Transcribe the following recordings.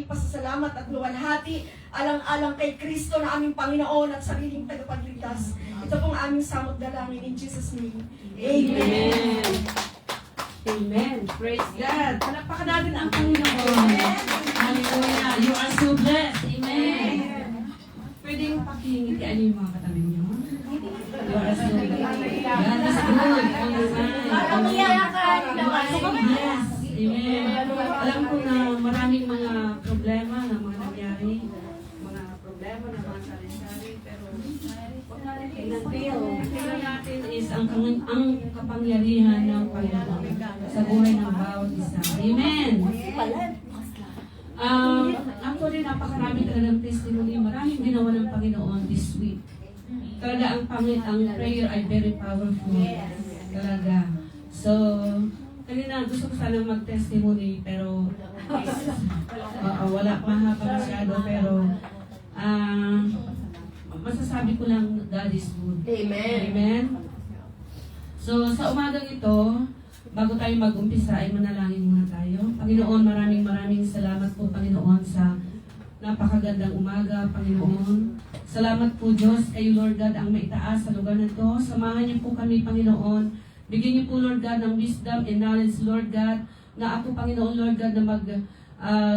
aming pasasalamat at luwalhati alang-alang kay Kristo na aming Panginoon at sariling tagapagligtas. Ito pong aming samot dalangin in Jesus' name. Amen. Amen. Praise God. Palakpakan natin ang Panginoon. Hallelujah. You are so blessed. Amen. Pwedeng pakingit kay ano yung mga katabi niyo? You are so blessed. God is good all the time. You are so blessed. Amen. Alam ko na maraming mga problema na mga nangyari. Mga problema na mga sari-sari. Pero huwag natin i-feel. Ang natin is ang kapangyarihan ng Panginoon sa buhay ng bawat isa. Amen. Actually, napakarami talagang testimony. Maraming ginawa ng Panginoon this week. Talaga ang prayer ay very powerful. Talaga. So, kanina gusto ko sanang mag-testimony, pero wala mahaba masyado, pero masasabi ko lang God is good. Amen. Amen. So, sa umagang ito, bago tayo mag-umpisa, ay manalangin muna tayo. Panginoon, maraming salamat po, Panginoon, sa napakagandang umaga, Panginoon. Salamat po, Diyos, kayo, Lord God, ang maitaas sa lugar na ito. Samahan niyo po kami, Panginoon. Bigyan niyo po, Lord God, ng wisdom and knowledge, Lord God, na ako, Panginoon, Lord God, na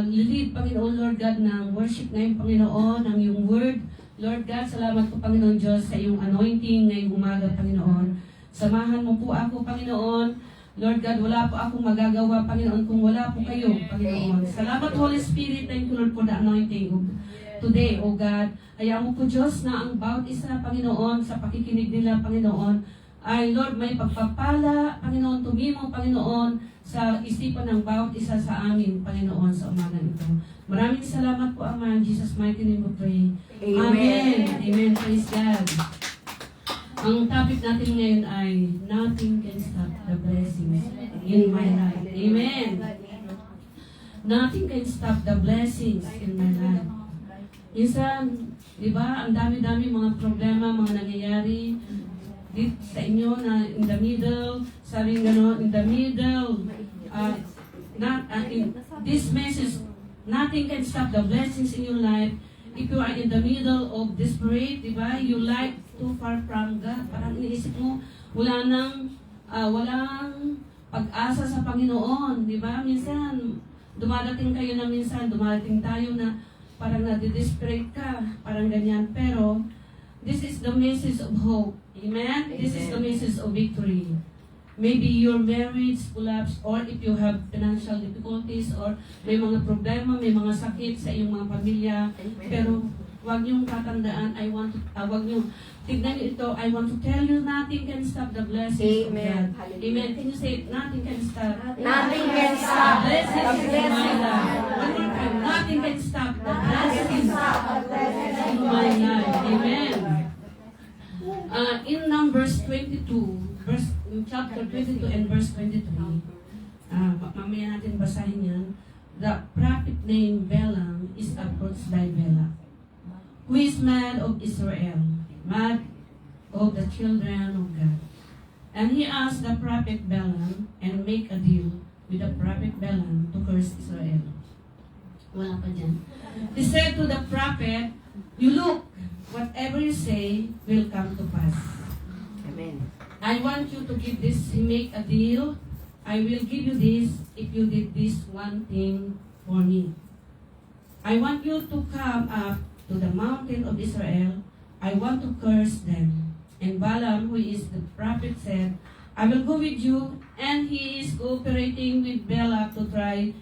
lead, Panginoon, Lord God, ng worship ngayon, Panginoon, ng iyong word. Lord God, salamat po, Panginoon Diyos, sa iyong anointing ngayong umaga, Panginoon. Samahan mo po ako, Panginoon. Lord God, wala po akong magagawa, Panginoon, kung wala po kayo, Panginoon. Salamat, Holy Spirit. Thank you, Lord, for the anointing today, O God. Hayaan mo po, Diyos, na ang bawat isa, Panginoon, sa pakikinig nila, Panginoon, ay, Lord, may pagpapala, Panginoon, tumimo, Panginoon, sa isipan ng bawat isa sa amin, Panginoon, sa umaga ito. Maraming salamat po, Ama. In Jesus' mighty name we pray. Amen. Amen. Praise God. Ang topic natin ngayon ay nothing can stop the blessings in my life. Amen. Nothing can stop the blessings in my life. Minsan, di ba, ang dami-dami mga problema, mga nangyayari dito sa inyo na in the middle, sabi gano'n, in the middle, this message, nothing can stop the blessings in your life. If you are in the middle of desperate, di ba, you like too far from God. Parang iniisip mo, walang pag-asa sa Panginoon, di ba? Minsan, dumadating tayo na parang nadi-desperate ka, parang ganyan. Pero, this is the message of hope. Amen? This is the message of victory. Maybe your marriage collapse, or if you have financial difficulties, or may mga problema, may mga sakit sa iyong mga pamilya. Pero wag niyong tatandaan, wag niyong tignan niyo ito, I want to tell you, nothing can stop the blessings of God. Amen. Can you say it? Nothing can stop. Nothing can stop the blessings in my life. One more time. Nothing can stop the blessings in my life. Amen. In Numbers 22, chapter 22 and verse 23, mamaya natin basahin yan. The prophet named Balaam is approached by Balak, who is man of Israel, man of the children of God. And he asked the prophet Balaam and make a deal with the prophet Balaam to curse Israel. Wala pa dyan. He said to the prophet, you look, whatever you say will come to pass. Amen. I want you to give this, make a deal. I will give you this if you did this one thing for me. I want you to come up to the mountain of Israel. I want to curse them. And Balaam, who is the prophet, said, I will go with you. And he is cooperating with Balak to try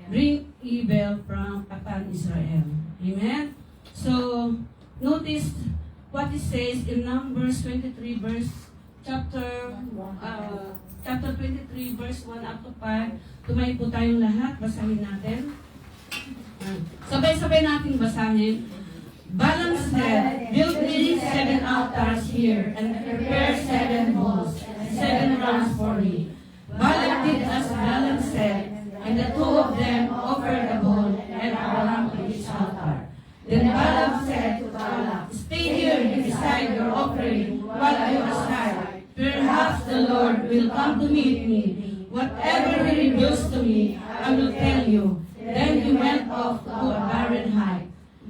bring evil upon Israel. Amen? So, notice what it says in Numbers 23 chapter 23 verse 1 up to 5. Tumayo po tayong lahat, basahin natin. Sabay-sabay natin basahin. Balaam said, build me 7 altars here and prepare 7 bulls, 7 rams for me. Balak did as Balaam said, and the two of them offered a bull and a ram to each altar. Then Balaam said to Balak, stay here beside your offering while I go aside. Perhaps the Lord will come to meet me. Whatever he reveals to me, I will tell you. Then he went off to a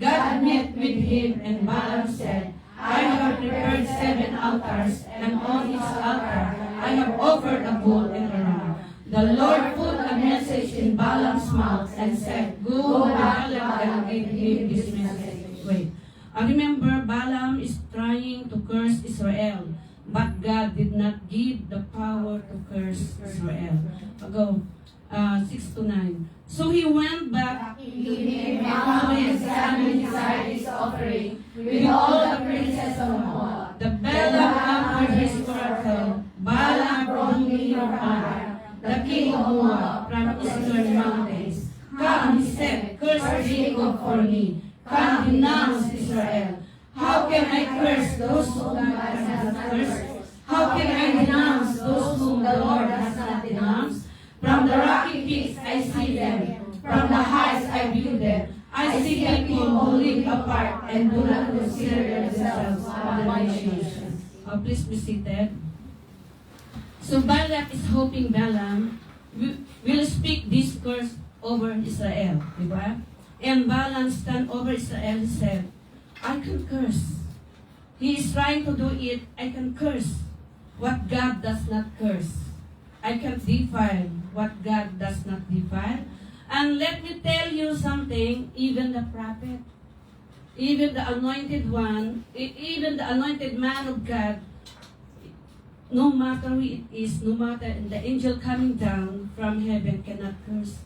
God met with him, and Balaam said, I have prepared 7 altars, and on each altar I have offered a bull and a ram. The Lord put a message in Balaam's mouth and said, Go Balaam and give him this message. Wait. Remember, Balaam is trying to curse Israel, but God did not give the power to curse Israel. Go, 6 to 9. So he went back He found and examined his offering with all the princes of Moab. the Balaam after his oracle. Balaam brought me your honor, the king of Moab, from eastern mountains. Come, he said, curse Jacob for me. Come, denounce Israel. How can I curse those whom God has not cursed? How can I denounce those whom the Lord has not denounced? From the rocky peaks I see them. From the heights I view them. I see people who live apart and do not consider themselves one nation. Please be seated. So Balak is hoping Balaam will speak this curse over Israel. Diba? And Balaam stand over Israel and said, I can curse. He is trying to do it. I can curse what God does not curse. I can defile what God does not defile. And let me tell you something, even the prophet, even the anointed one, even the anointed man of God, no matter who it is, no matter the angel coming down from heaven cannot curse.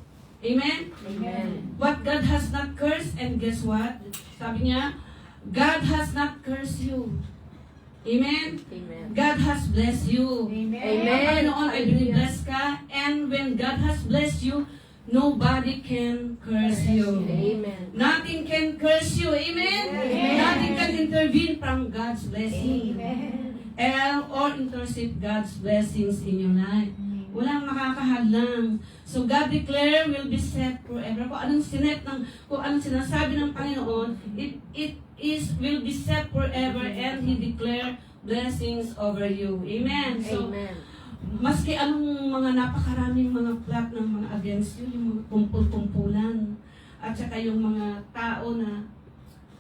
Amen? Amen. What God has not cursed, and guess what? Sabi niya, God has not cursed you. Amen? Amen. God has blessed you. Amen. Noon ay blessed ka, and when God has blessed you, nobody can curse you. Amen. Nothing can curse you. Amen? Amen. Nothing can intervene from God's blessing. Or intercept God's blessings in your life. Walang makakahadlang. So God declare will be set forever. Kung anong sinasabi ng Panginoon, it will be set forever, and He declare blessings over you. Amen. So, Amen. maski anong mga napakaraming mga plot ng mga against you, yung mga kumpul-kumpulan, at saka yung mga tao na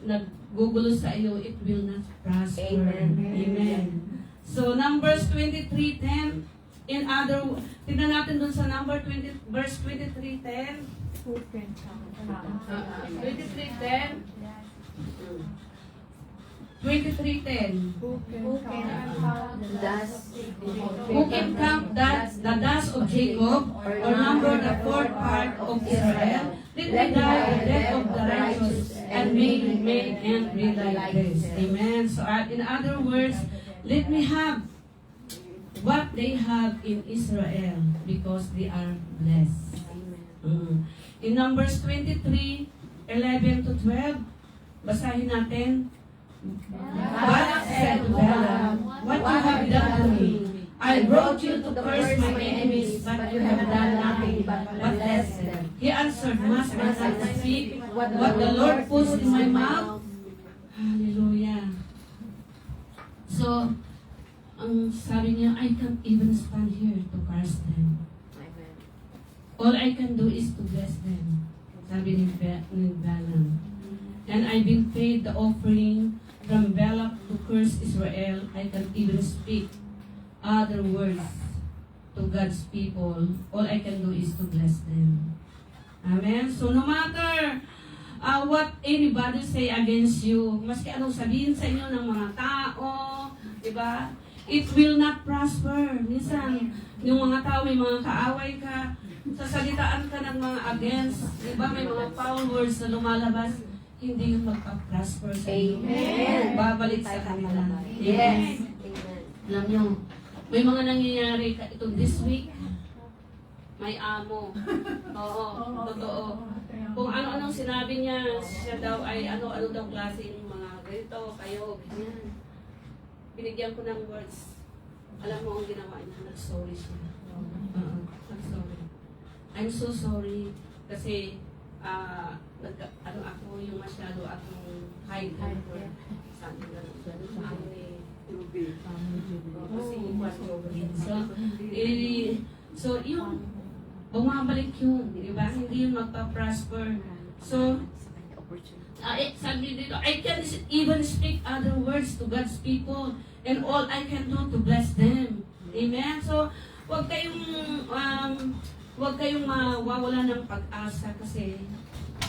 naggugulo sa iyo, it will not prosper. Amen. Amen. So, Numbers 23:10, tignan natin dun sa number 20, verse 23:10. 23:10. 23:10. Who Who can count the dust of Jacob, or number the fourth part of Israel? Let me die the death of the righteous, and make and be like this. Amen. So in other words, let me have what they have in Israel, because they are blessed. In Numbers 23:11 to 12, basahin natin. Balak said to Balaam, what you have done to me. I brought you to curse my enemies, but you have done nothing but bless them. He answered, must I not speak what the Lord puts in my mouth? Hallelujah. So, ang sabi niya, I can't even stand here to curse them. All I can do is to bless them. Sabi ni Balaam. And I've been paid the offering from Balak to curse Israel. I can't even speak other words to God's people. All I can do is to bless them. Amen? So no matter what anybody say against you, maski anong sabihin sa inyo ng mga tao, di ba? It will not prosper. Minsan, yung mga tao may mga kaaway ka, sasalitaan ka ng mga against, di ba? May mga foul words na lumalabas, hindi yung magpa-prosper sa iyo. Amen. Babalik sa kanila. Yes. Alam nyo, may mga nangyayari ito this week, may amo. Oo, totoo. Kung ano-anong sinabi niya, siya daw ay ano-ano daw klaseng mga ganito, kayo, ganyan. Binigyan ko ng words. Alam mo ang ginawa niya, nag-sorry siya. Nag-sorry. I'm so sorry kasi ako yung masyado akong high temper. Sabi nga ako ni Ruby. So, yun. Bumabalik yun. Di ba? Hindi yun magpa-prosper. So, Sabi dito, I can even speak other words to God's people and all I can do to bless them. Amen? So, huwag kayong mawawala ng pag-asa kasi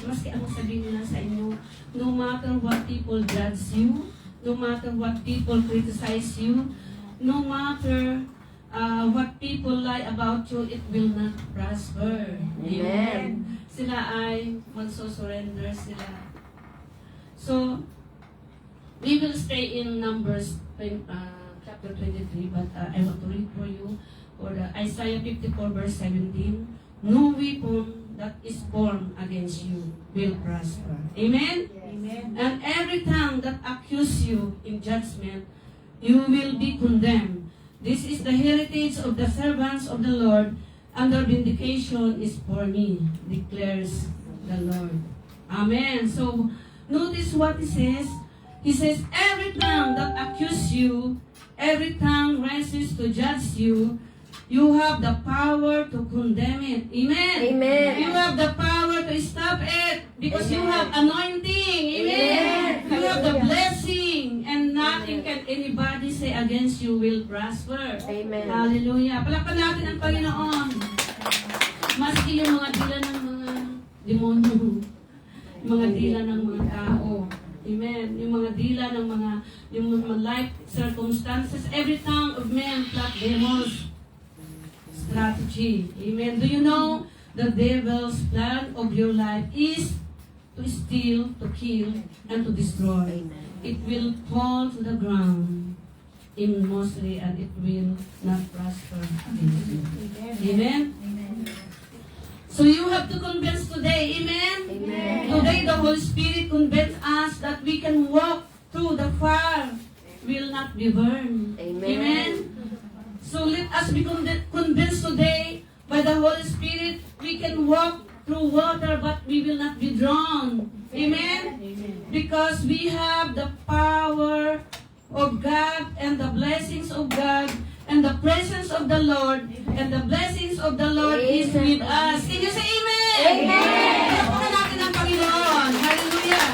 maski anong sabihin nila sa inyo, no matter what people judge you, no matter what people criticize you, no matter what people lie about you, it will not prosper. Amen. Sila ay magsusurrender sila. So, we will stay in Numbers chapter 23, but I want to read for you for the Isaiah 54 verse 17. No weapon that is formed against you will prosper. Amen? Amen. And every tongue that accuses you in judgment, you will be condemned. This is the heritage of the servants of the Lord, and their vindication is for me, declares the Lord. Amen. So, notice what he says. He says, every tongue that accuses you, every tongue rises to judge you, you have the power to condemn it. Amen. Amen. You have the power to stop it because you Amen. have anointing. Amen. Amen. You have the blessing and nothing can anybody say against you will prosper. Amen. Hallelujah. Palakpan natin ang Panginoon. Maski yung mga dila ng mga demonyo, yung mga dila ng mga tao. Amen. Yung mga dila ng yung mga life circumstances, every tongue of men plot demons. Strategy. Amen. Do you know the devil's plan of your life is to steal, to kill, and to destroy? It will fall to the ground mostly and it will not prosper against you. Amen? So you have to convince today. Amen? Amen. Today the Holy Spirit convince us that we can walk through the fire will not be burned. Amen. So let us be convinced today by the Holy Spirit we can walk through water but we will not be drowned. Amen? Because we have the power of God and the blessings of God and the presence of the Lord and the blessings of the Lord is with us. Can you say amen? Amen. Palakpakan natin ang Panginoon. Hallelujah.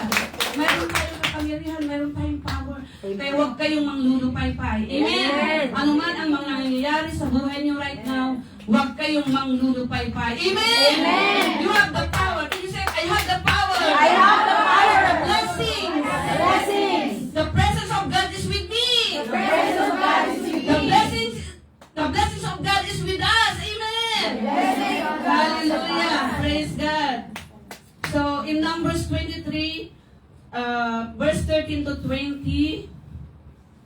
Mayroon tayong kapangyarihan, mayroon tayong power. Kaya huwag kayong manglulupay-pay. Amen? Amen. Ano man ang mga nangyayari sa buhay niyo right now, huwag kayong manglulupay-pay. Amen? Amen. You have the power. Can you say, I have the power? I have the power. The blessings. Blessings. The presence of God is with me. The presence of God is with me. The blessings of God is with us. Amen. Blessing of God. Hallelujah. Praise God. So, in Numbers 23, verse 13 to 20,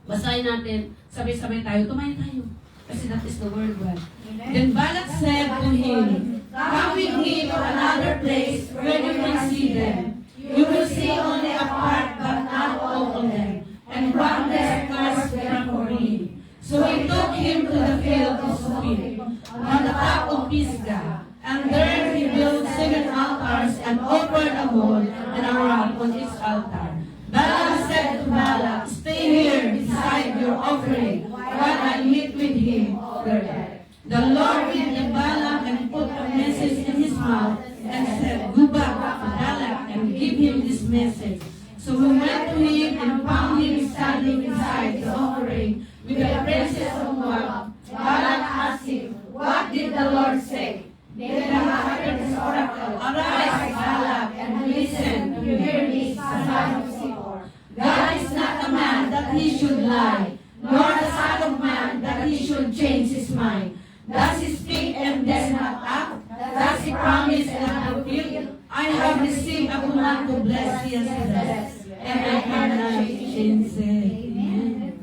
basahin natin. Sabay-sabay tayo. Tumayo tayo. Kasi that is the word, God. Then Balak said to him, come with me to another place where you can see them. You will see only a part, but not all of them. And run their cars for me. So he took him to the field of Shupim, on the top of Pisgah. And there he built 7 altars and offered a bull and a ram on each altar. Balaam said to Balak, stay here beside your offering while I meet with him there. The Lord rebuked Balaam and put a message in his mouth and said, go back to Balak and give him this message. So we went to him and found him standing beside the offering with the princess of Moab. Balak asked him, what did the Lord say? Then Balak heard his oracle, arise, Balak, and listen to hear me, son of Zippor. God is not a man that he should lie, nor the son of man that he should change his mind. Does he speak and does not act? Does he promise and not fulfill? I have received a command to bless, yes, bless, and I cannot change it. Amen.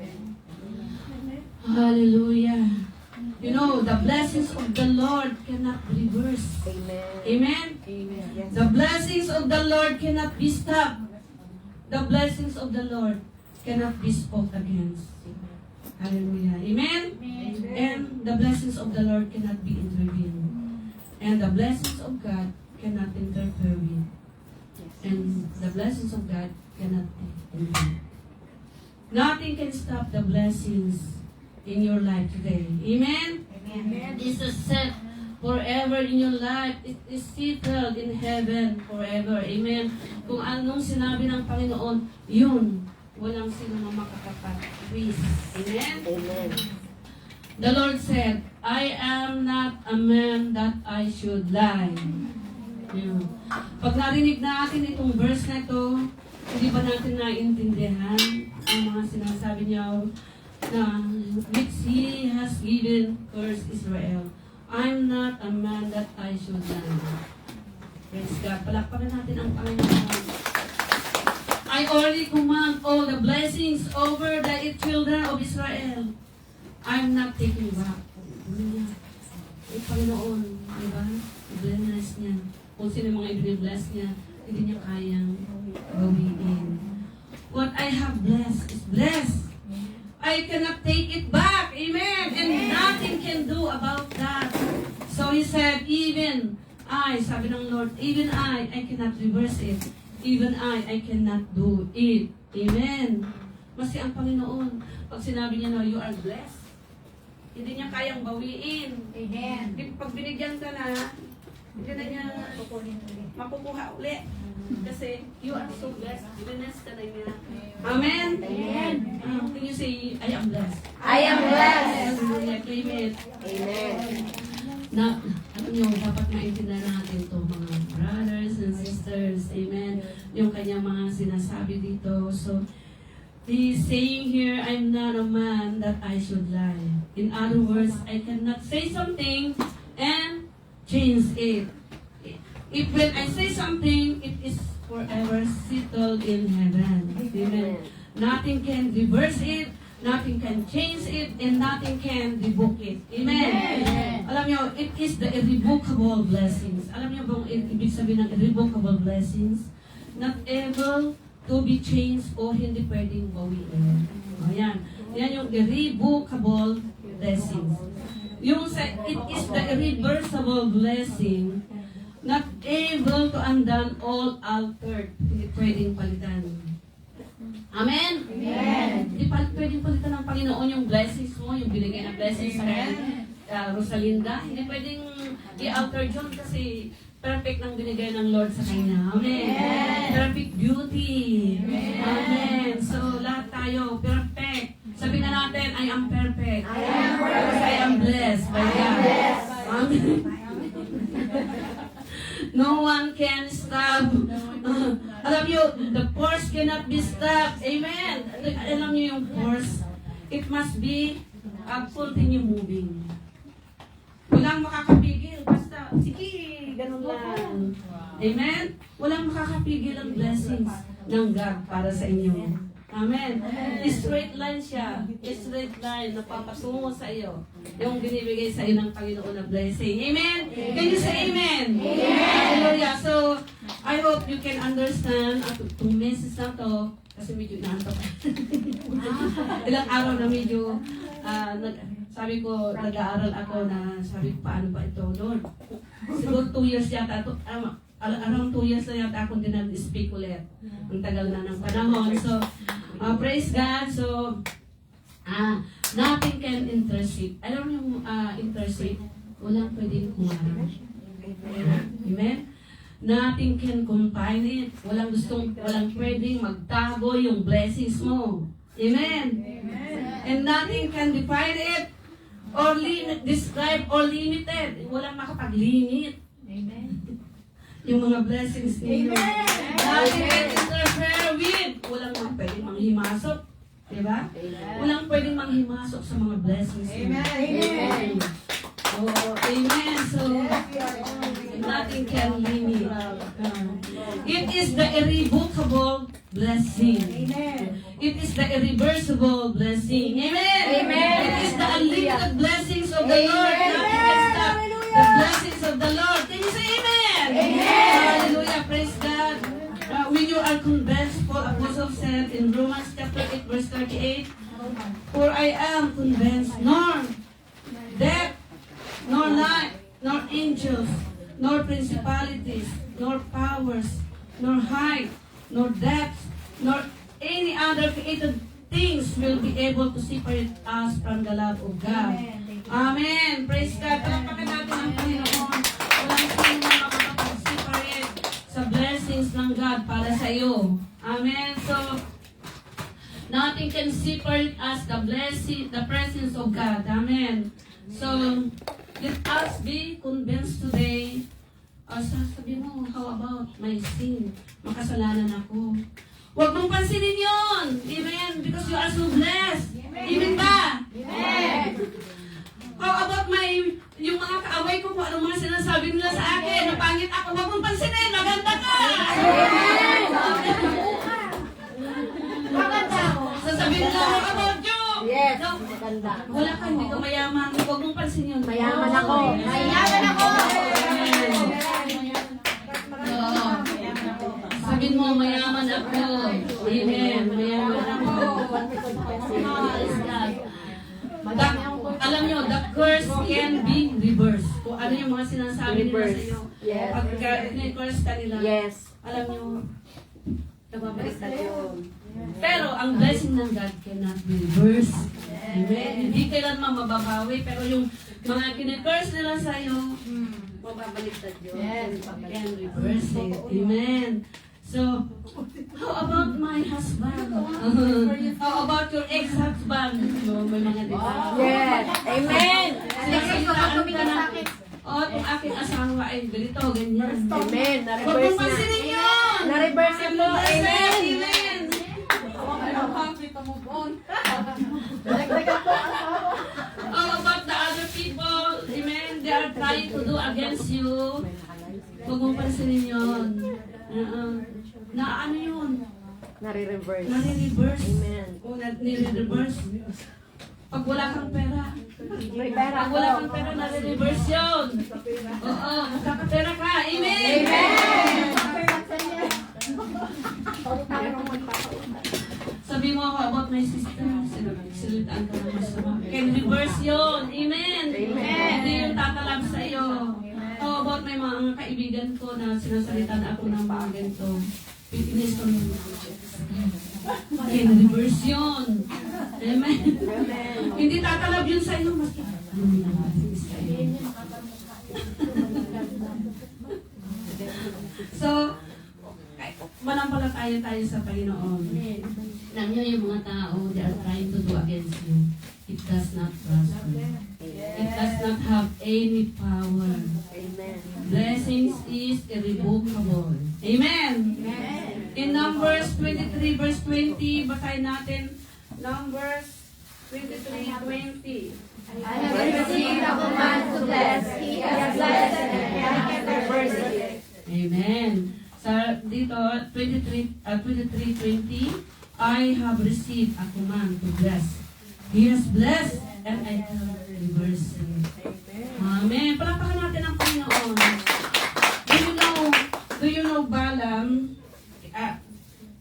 Hallelujah. You know, the blessings of the Lord cannot be reversed. Amen. Amen? Yes. The blessings of the Lord cannot be stopped. The blessings of the Lord cannot be spoke against. Hallelujah. Amen? And the blessings of the Lord cannot be intervened. And the blessings of God cannot interfere with. And the blessings of God cannot intervene. Nothing can stop the blessings in your life today. Amen? Amen. Jesus said, forever in your life. It is settled in heaven forever. Amen. Kung anong sinabi ng Panginoon, yun. Walang sino makakapag-twist. Amen? Amen. The Lord said, I am not a man that I should lie. Yun. Pag narinig natin itong verse na ito, hindi ba natin naiintindihan ang mga sinasabi niya na which He has given curse Israel. I'm not a man that I should lie. Praise God. Palakpakan natin ang Panginoon. I already command all the blessings over the children of Israel. I'm not taking back. Ay, Panginoon, di ba? I-bless niya. Kung sino yung mga i-bless niya, hindi niya kayang gawin. What I have blessed is blessed. I cannot take it back. Amen. And nothing can do about that. So He said, even I, sabi ng Lord, even I cannot reverse it. Even I cannot do it. Amen. Kasi ang Panginoon, pag sinabi niya na, you are blessed, hindi niya kayang bawiin. Amen. Pag binigyan ka na, hindi na niya makukuha uli. Kasi you are so blessed. Blessed ka na niya. Amen? Amen. Can you say, I am blessed? I am blessed. Hallelujah. Claim it. Amen. Na, alam niyo, dapat maintindihan natin to mga brothers and sisters. Amen. Yung kanyang mga sinasabi dito. So, he's saying here, I'm not a man that I should lie. In other words, I cannot say something and change it. If when I say something, it is forever settled in heaven. Amen. Nothing can reverse it, nothing can change it, and nothing can revoke it. Amen. Alam niyo, it is the irrevocable blessings. Alam niyo bang ibig sabihin ng irrevocable blessings? Not able to be changed o hindi pwedeng bawiin. Ayan. Yan yung irrevocable blessings. Yung sa, it is the irreversible blessing, not able to undone all altered. Hindi pwedeng palitan. Amen? Amen. Hindi pwedeng palitan ng Panginoon yung blessings mo, yung binigay na blessings sa Rosalinda. Hindi pwedeng i-alter yun kasi perfect nang binigay ng Lord sa kanya. Amen. Amen. Perfect beauty. Amen. Amen. So, lahat tayo, perfect. Sabihin na natin, I am perfect. I am perfect. I am blessed by I am God. blessed. Amen. No one can stop. Alam niyo, the force cannot be stopped. Amen. Alam niyo yung force, it must be continue moving. Walang makakapigil. Basta, sige, ganun lang. Amen? Walang makakapigil ang blessings ng God para sa inyo. Amen. Straight line siya. Straight line na papatungo sa iyo. Yung binibigay sa iyo ng Panginoon na blessing. Amen? Can you say amen? Amen. Hallelujah. So, I hope you can understand itong message na to kasi medyo inaantok. Ilang araw na medyo sabi ko, nag-aaral ako na sabi ko, paano ba ito, Lord? Siguro 2 years yata, around 2 years na yata akong dinag-speak ulit. Ang tagal na ng panahon. So, praise God. So, nothing can intercede. Alam mo yung intercede? Walang pwedeng kumarang. Amen? Nothing can confine it. Walang pwedeng magtago yung blessings mo. Amen? And nothing can define it or describe or limit it. Walang makapag-limit. Amen. Yung mga blessings ninyo. Amen. Nothing can interfere with. Walang pwedeng manghimasok. Diba? Walang pwedeng manghimasok sa mga blessings ninyo. Amen. Oh, amen. So, nothing can limit. It is the irrevocable blessing. Amen. It is the irreversible blessing. Amen. Amen. It is the unlimited blessings of the Lord. Amen. Nothing can stop the blessings of the Lord. Can you say amen? Amen. Hallelujah. Praise God. When you are convinced, Paul Apostle said in Romans chapter 8 verse 38, for I am convinced, nor death, nor life, nor angels, nor principalities, nor powers, nor height, nor depth, nor any other created things will be able to separate us from the love of God, Amen. Praise God. Palakpakan natin ang Panginoon. Walang sino na makakapag-separate sa blessings ng God para sa iyo. Amen. So, nothing can separate us the blessing, the presence of God. Amen. So, let us be convinced today. Sabi mo, how about my sin? Makasalanan ako. Huwag mong pansinin yun. Amen. Because you are so blessed. Amen ba? Amen. How about yung mga kaaway ko, kung anong mga sinasabi nila sa akin, na pangit ako, huwag mong pansinin, maganda ka! Maganda ako. Sasabihin nila, how about you? Yes, No, maganda. wala ka, hindi ka mayaman, huwag mong pansin yun. Mayaman ako. Mayaman ako. Oo. Sabihin mo, mayaman ako. Amen, mayaman ako. Praise God. Alam nyo, the curse can be reversed. Kung ano yung mga sinasabi nila sa iyo. Yes. Pagka curse ka nila, Yes. alam nyo, nababaliktad yun. Pero ang blessing ng God cannot be reversed. Amen. Hindi kailanman mababawi, pero yung mga kine-curse nila sa iyo, mababaliktad yun. Yes. Can reverse it. Amen. So, how about my husband? How about your ex-husband? May mga diba? Yes. Amen. Sinasalitaan ka na. Itong aking asawa ay ganito, ganyan. Amen. Huwag Na-reverse mong pansinin na. yun! Na-reverse na po. Amen. Amen! How about the other people? Amen? They are trying to do against you. Huwag mong pansinin yun. Na ano yun? Nare-reverse. Nare-reverse. Amen. O nare-reverse. Pag wala kang pera. May pera Pag wala kang pera, nare-reverse yun. Oo, magkakapera ka. Amen! Sabi mo ako about my sister. Silitaan ka ng masama. Can reverse yun. Amen! Hindi yung tatalab sa iyo. How about may mga kaibigan ko na sinasalitan ako ng mga ganito. Fitness on can reverse yun. Amen. Hindi tatalab yun sa iyo. Maski so, manampalataya tayo sa Panginoon. Alam niyo yung mga tao, they are trying to do against you. It does not prosper. It does not have any power. Amen. Blessings is irrevocable. Amen. In Numbers 23 verse 20, basahin natin. Numbers 23:20. I have received a command to bless. He has blessed and I can reverse it. Amen. Sa dito 23:20, I have received a command to bless. He has blessed and I can reverse it. Amen. Palakpakan natin ang Panginoon. Do you know Balaam?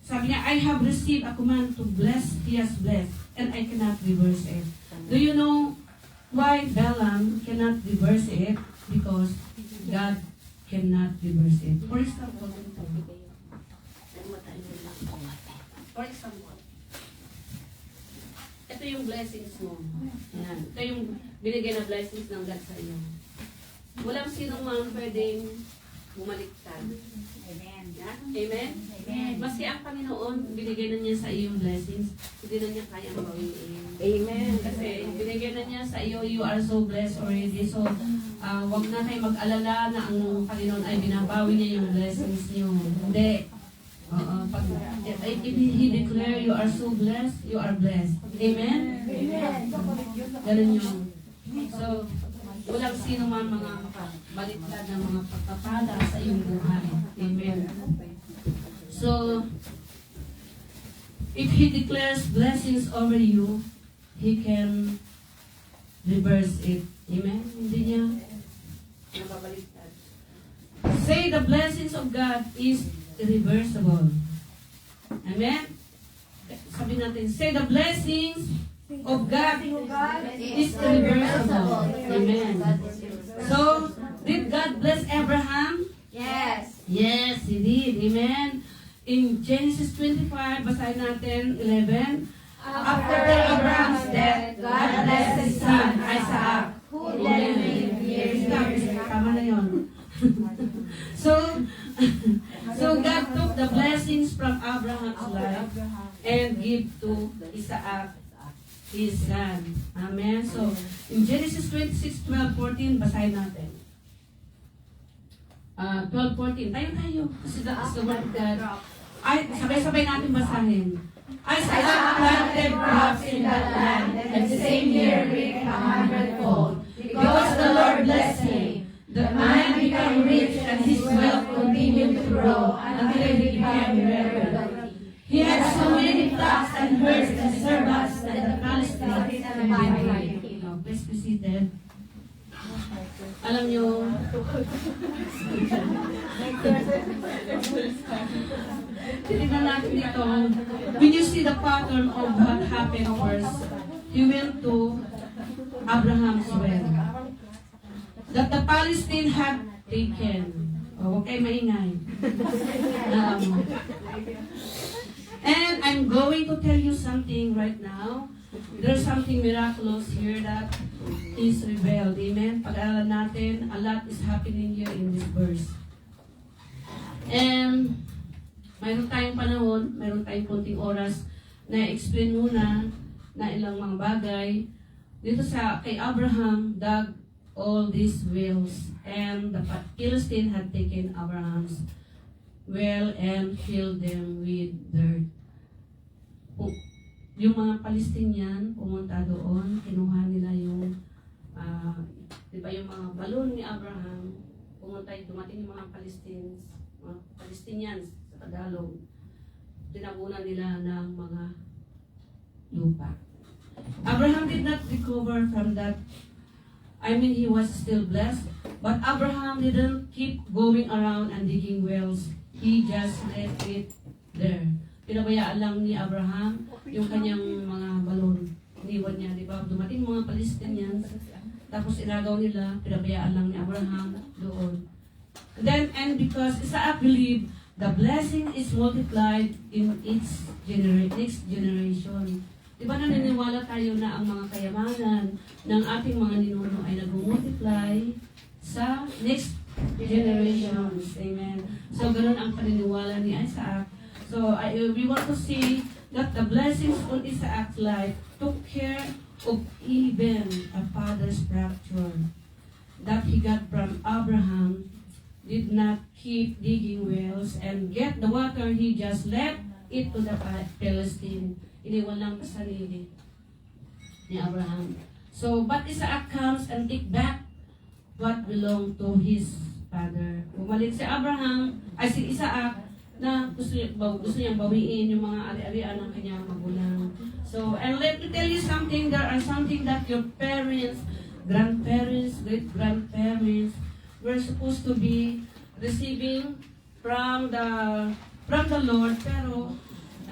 Sabi niya, I have received a command to bless. He has blessed and I cannot reverse it. Do you know why Balaam cannot reverse it? Because God cannot reverse it. For example, ito yung blessings mo. Yan. Ito yung binigay na blessings ng God sa iyo. Walang sinong man pwedeng bumaliktad. Amen. Yan. Amen? Amen. Maski ang Panginoon, binigay na niya sa iyo yung blessings, hindi na niya kayang bawiin. Amen. Kasi binigay na niya sa iyo, you are so blessed already. So, wag na kayo mag-alala na ang Panginoon ay binabawi niya yung blessings niyo. Hindi. Pag He declare you are so blessed, you are blessed. Amen? Amen. Ganun yun. So, walang sino man mga baliktad ng mga pagpapala sa iyong buhay. Amen. So, if He declares blessings over you, He can reverse it. Amen? Hindi niya nababaliktad. Say the blessings of God is irreversible. Amen? Sabi natin, say the blessings of God is irreversible. Amen. So, did God bless Abraham? Yes. Yes, He did. Amen. In Genesis 25, basahin natin 11. After Abraham's death, God blessed his son, Isaac, who then lived years later. Tama na yun. So God took the blessings from Abraham's life and give to Isaac, his son. Amen. So, in Genesis 26, 12, 14, basahin natin. 12, 14. Tayo. Kasi that is the word of God. Ay, sabay-sabay natin basahin. Isaac planted crops in that land, and the same year reaped 100-fold, because the Lord blessed him. The man became rich, and his wealth continued to grow until he became very wealthy. He had so many flocks and herds and servants that the Philistines envied him. Now, please be seated. Alam nyo, tignan natin dito. When you see the pattern of what happened first, he went to Abraham's well. That the Palestine had taken. O, huwag kayo maingay. And I'm going to tell you something right now. There's something miraculous here that is revealed. Amen? Pag-aralan natin, a lot is happening here in this verse. And mayroon tayong panahon, mayroon tayong konting oras na explain muna na ilang mga bagay. Dito sa kay Abraham, dug all these wells, and the Philistine had taken Abraham's well and filled them with dirt. Yung mga Palestinian pumunta doon, kinuha nila yung di ba yung mga balon ni Abraham, dumating yung mga Palestinians sa Tagalog, tinabunan nila ng mga lupa. Abraham did not recover from that. I mean, he was still blessed, but Abraham didn't keep going around and digging wells. He just left it there. Pinabayaan lang ni Abraham yung kanyang mga balon. Iniwan niya, di ba? Dumating mga Palestinians, tapos inagaw nila, pinabayaan lang ni Abraham doon. And because Isaac believed, the blessing is multiplied in its next generation. Di ba naniniwala tayo na ang mga kayamanan ng ating mga ninuno ay nag-multiply sa next generations. Amen. So, ganun ang paniniwala ni Isaac. So, we want to see that the blessings on Isaac's life took care of even a father's fracture that he got from Abraham, did not keep digging wells and get the water. He just left it to the Philistine. Iniwan lang sa sarili ni Abraham. So, but Isaac comes and take back what belonged to his father. Bumalik si Isaac, na gusto niyang bawiin yung mga ari-arian ng kanyang magulang. So, and let me tell you something, there are something that your parents, grandparents, great-grandparents were supposed to be receiving from the Lord, pero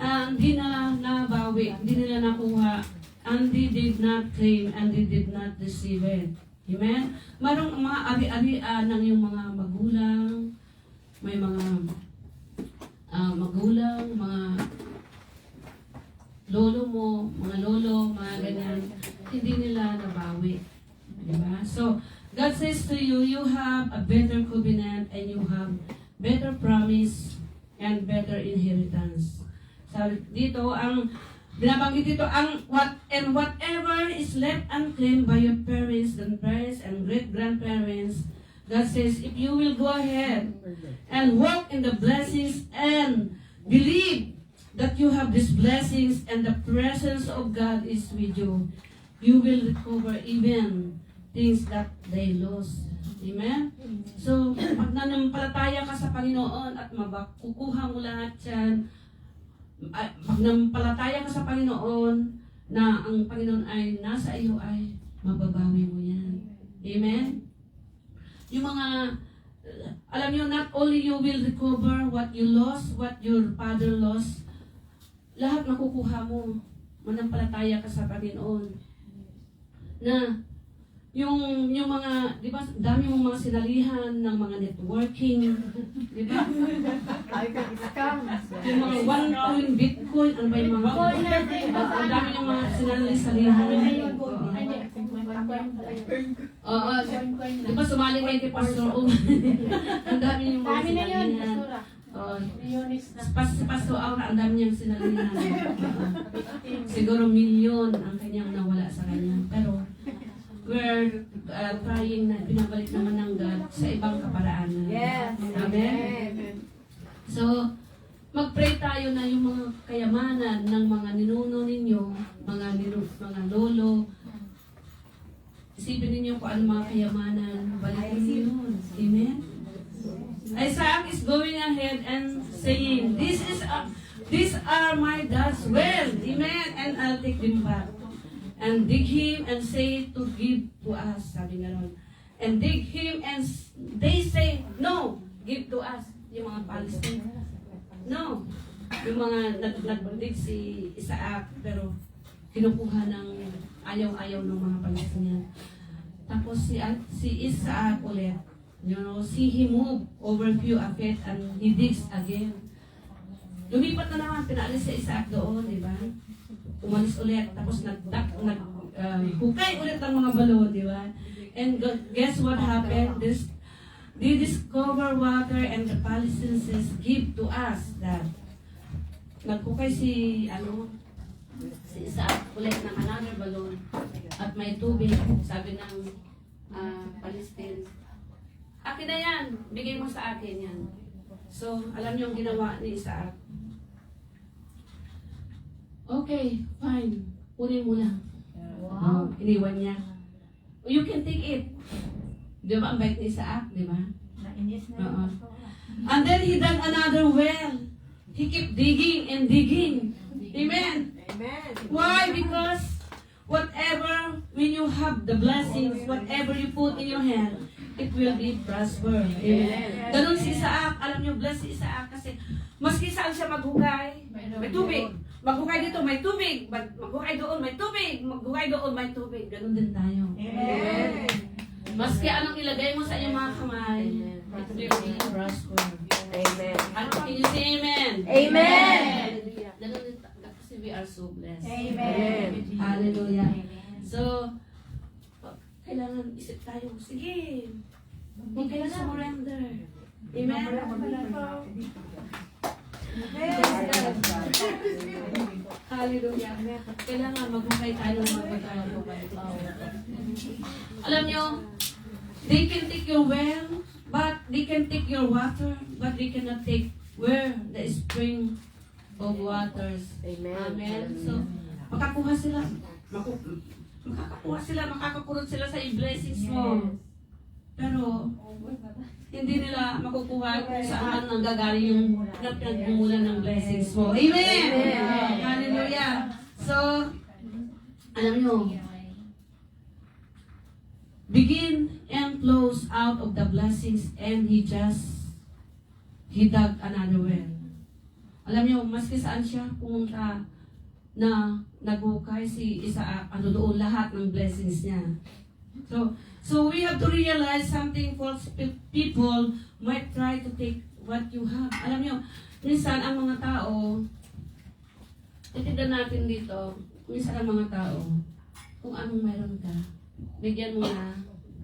hindi na nabawi, hindi nila nakuha, and they did not claim, and they did not receive it. Amen? Marong mga ari-arian ng yung mga magulang, may mga magulang, mga lolo mo, mga lolo, mga ganyan, hindi nila nabawi. Diba? So, God says to you, you have a better covenant and you have better promise and better inheritance. So, dito, ang binabanggit dito, whatever is left unclaimed by your parents, grandparents, and great-grandparents, God says, if you will go ahead and walk in the blessings and believe that you have these blessings and the presence of God is with you, you will recover even things that they lost. Amen? So, pag nanampalataya ka sa Panginoon at makukuha mo lahat yan, pag nanampalataya ka sa Panginoon na ang Panginoon ay nasa iyo, ay mababawi mo yan. Amen? Yung mga, alam nyo, not only you will recover what you lost, what your father lost, lahat makukuha mo. Manampalataya ka sa Panginoon. Na, yung mga, di ba, dami mong mga sinalihan ng mga networking, di ba? Yung mga OneCoin, Bitcoin, ano ba yung mga, ang dami yung mga sinali-salihan. Oo, di ba sumali kayo kay Pastor O? Ang dami yung mga sinalihan. Pastor Aura, ang dami niyang sinalihan. Siguro milyon ang kanyang nawala sa kanya. Pero, we're trying na binabalik naman ng God sa ibang kaparaanan. Yes. Amen? So, mag-pray tayo na yung mga kayamanan ng mga ninuno ninyo, mga lolo. Isipin ninyo kung ano mga kayamanan. Balikin ninyo yun. Amen? Isaac is going ahead and saying, these are my dad's well. Amen? And I'll take them back. And dig him and say to give to us. Sabi nga ron. And dig him and they say, no, give to us. Yung mga Palestine. No. Yung mga nag-dig si Isaac, pero kinukuha ng ayaw-ayaw ng mga Palestinian. Tapos si Isaac ulit, see him move over few feet and he digs again. Lumipat na naman, pinaalis si Isaac doon, di ba? Umalis ulit, tapos hukay ulit ang mga balon, di ba? And guess what happened? They discover water and the Palestinians says, give to us that. Naghukay si Isaac ulit ng another balon at may tubig, sabi ng Palestinians, akin na yan, bigay mo sa akin yan. So, alam niyo ang ginawa ni Isaac. Okay, fine. Kunin mo lang. Wow. Iniwan niya. You can take it. Di ba? Ang bait ni Isaac, di ba? Oo. And then he dug another well. He kept digging and digging. Amen? Amen. Why? Because whatever, when you have the blessings, whatever you put in your hand, it will be prosper. Amen? Ganun si Isaac. Alam niyo, bless si Isaac kasi maski saan siya maghukay, may tubig. Maghukay dito, may tubig. Maghukay doon, may tubig. Maghukay doon, may tubig. Ganun din tayo. Amen. Maski anong ilagay mo sa iyong mga kamay, it will be prosper. Amen. Ano, can you say amen? Amen. Ganun din tayo kasi we are so blessed. Amen. Hallelujah. So, kailangan isip tayo, sige, huwag kayo surrender. Amen? Hallelujah. Kailangan maghukay tayo ng magpagkakabay. Alam nyo, they can take your well, but they can take your water, but they cannot take where the spring of waters. Amen. So, makakuha sila. Makakakurot sila sa blessings mo. Pero, hindi nila makukuha kung saan nanggagaling yung nagmumulan ng blessings mo. Amen! Hallelujah! So, alam nyo, begin and flows out of the blessings and he dug another well. Alam nyo, maski saan siya pumunta na naghukay si Isaac, doon lahat ng blessings niya. So we have to realize something. False people might try to take what you have. Alam nyo, minsan ang mga tao, titignan natin dito, minsan ang mga tao, kung anong mayroon ka, bigyan mo na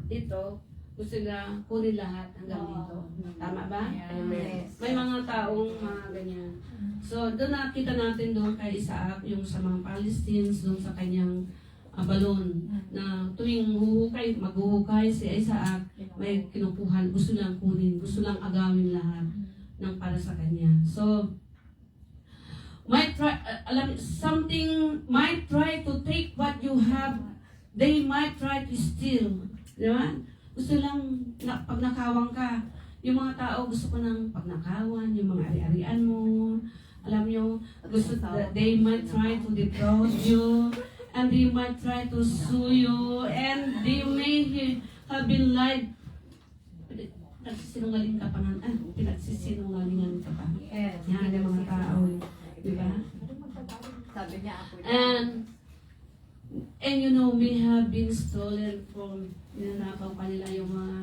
dito, gusto nila kunin lahat hanggang dito. Tama ba? Amen. May mga taong mga ganyan. So, doon nakita natin doon kay Isaac, yung sa mga Palestinians, doon sa kanyang balon, na tuwing maghuhukay si Isaac, may kinukuhan, gusto lang kunin, gusto lang agawin lahat ng para sa kanya. So, something might try to take what you have, they might try to steal. Di ba? Gusto lang, pag nakawang ka, yung mga tao gusto ko ng pagnakawan, yung mga ari-arian mo, alam nyo, they might try to defraud you, and they might try to sue you, and they may have been lied. Pinagsisinungaling ka pa nga, pinagsisinungalingan ka pa. Yan ang mga tao, di ba? Sabi niya ako. And And you know, may have been stolen from, ninanakaw pa nila yung mga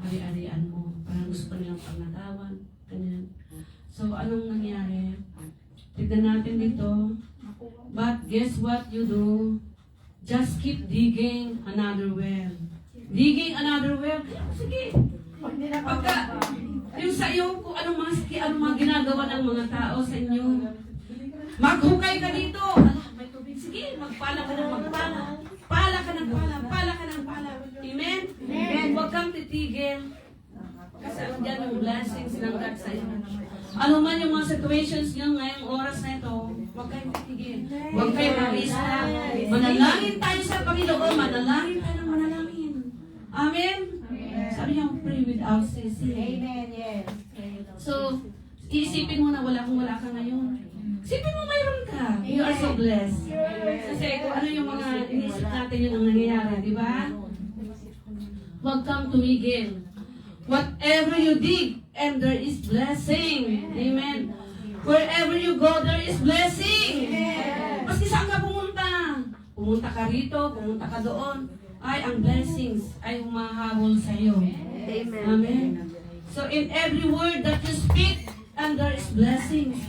ari-arian mo. Parang gusto pa nilang pagnatawan. Ganyan. So, anong nangyari? Tignan natin dito. But guess what you do? Just keep digging another well. Digging another well. Sige. Pagka, yung sa iyo, kung anong mga ginagawa ng mga tao sa inyo, maghukay ka dito. May tubig. Sige, magpala ka ng magpala. Pala ka ng pala. Pala ka ng pala. Amen? Amen. Huwag kang titigil. Kasi yan yung blessings ng God sa iyo. Ano man yung mga situations nyo ngayong oras na ito, huwag kayong titigil. Huwag kayong mag-isa. Manalangin tayo sa Panginoon. Manalangin tayo ng manalangin. Amen? Sabi niya, pray without ceasing. Amen, yes. So, iisipin mo na wala ka ngayon. Isipin mo mayroon ka. You are so blessed. Kasi kung ano yung mga iniisip natin yun ang nangyayari, di ba? Huwag kang tumigil. Whatever you dig, and there is blessing. Amen. Wherever you go, there is blessing. Maski saan ka pumunta. Pumunta ka rito, pumunta ka doon. Ay, ang blessings ay humahabol sa iyo. Amen. Amen. So in every word that you speak, and there is blessings.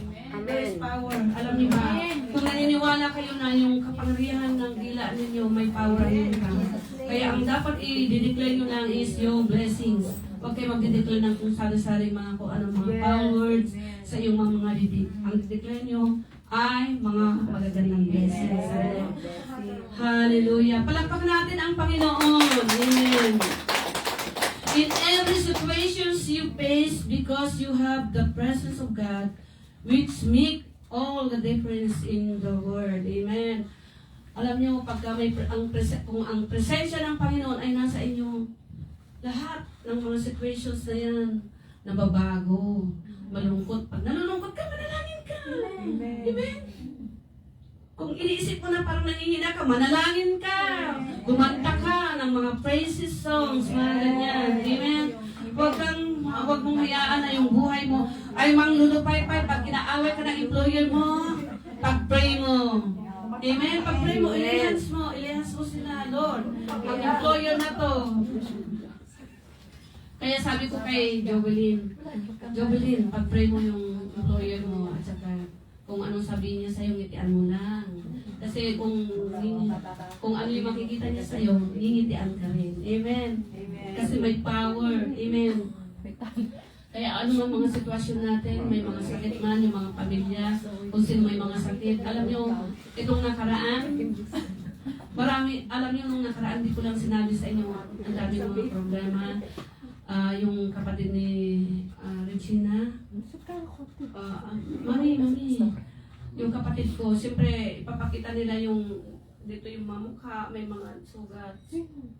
There is power. Alam niyo ba? Kung naniniwala kayo na yung kapangyarihan ng dila ninyo, may power yun ka. Kaya ang dapat i-declare nyo lang is yung blessings. Huwag kayo mag-declare ng kung sari-sari mga kung anong mga power words sa iyong mga bibig. Ang declare nyo ay mga magagandang blessings. Hallelujah. Palakpakan natin ang Panginoon. Amen. In every situation you face, because you have the presence of God, which make all the difference in the world. Amen. Alam nyo, pagka kung ang presensya ng Panginoon ay nasa inyo, lahat ng mga situations na yan, nababago, malungkot. Pag nalulungkot ka, manalangin ka. Amen. Kung iniisip mo na parang nangihina ka, manalangin ka. Kumanta ka ng mga praises songs, mga ganyan. Amen. Huwag mong hayaan na yung buhay mo ay manglulupay-pay. Pag inaaway ka ng employer mo, pag-pray mo. Amen. Pag-pray mo, ilihans mo sila, Lord. Ang employer na to. Kaya sabi ko kay Jovelyn, pag-pray mo yung employer mo at saka kung anong sabihin niya sa'yo, ngitian mo lang. Kasi kung ano yung makikita niya sa'yo, ngingitian ka rin. Amen. Kasi may power. Amen. Kaya ano man mga sitwasyon natin, may mga sakit man, yung mga pamilya, kung sino may mga sakit. Alam niyo, itong nakaraan, alam niyo nung nakaraan, di ko lang sinabi sa inyo, ang dami mga problema. Yung kapatid ni Regina, Mami, yung kapatid ko, siyempre, ipapakita nila yung, dito yung mamukha, may mga sugat.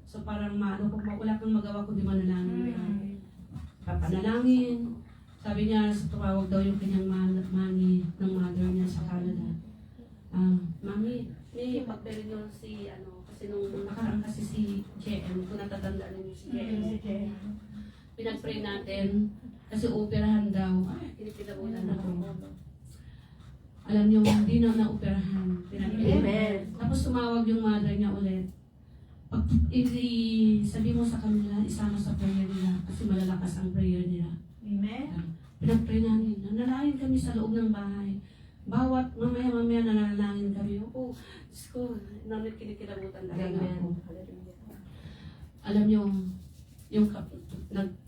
So parang kung wala kang magawa, kundi manalangin ka. Papanalangin. Sabi niya, tumawag daw yung kanyang mami ng mother niya sa Canada. Mami, may pagpili niyo kasi nung nakarang kasi si JM, kung natatandaan niyo si JM. Pinag-pray natin, kasi operahan daw. Pinabutan na ko. Alam niyo, hindi na na-operahan. Amen. Tapos tumawag yung mother niya ulit. Pag sabi mo sa kanila, isama sa prayer nila kasi malalakas ang prayer nila. Amen. Pinag-pray namin. Nanalangin kami sa loob ng bahay. Bawat mamaya nanalangin kami. Diyos ko, namin kinikilabutan talaga ako. Alam niyo,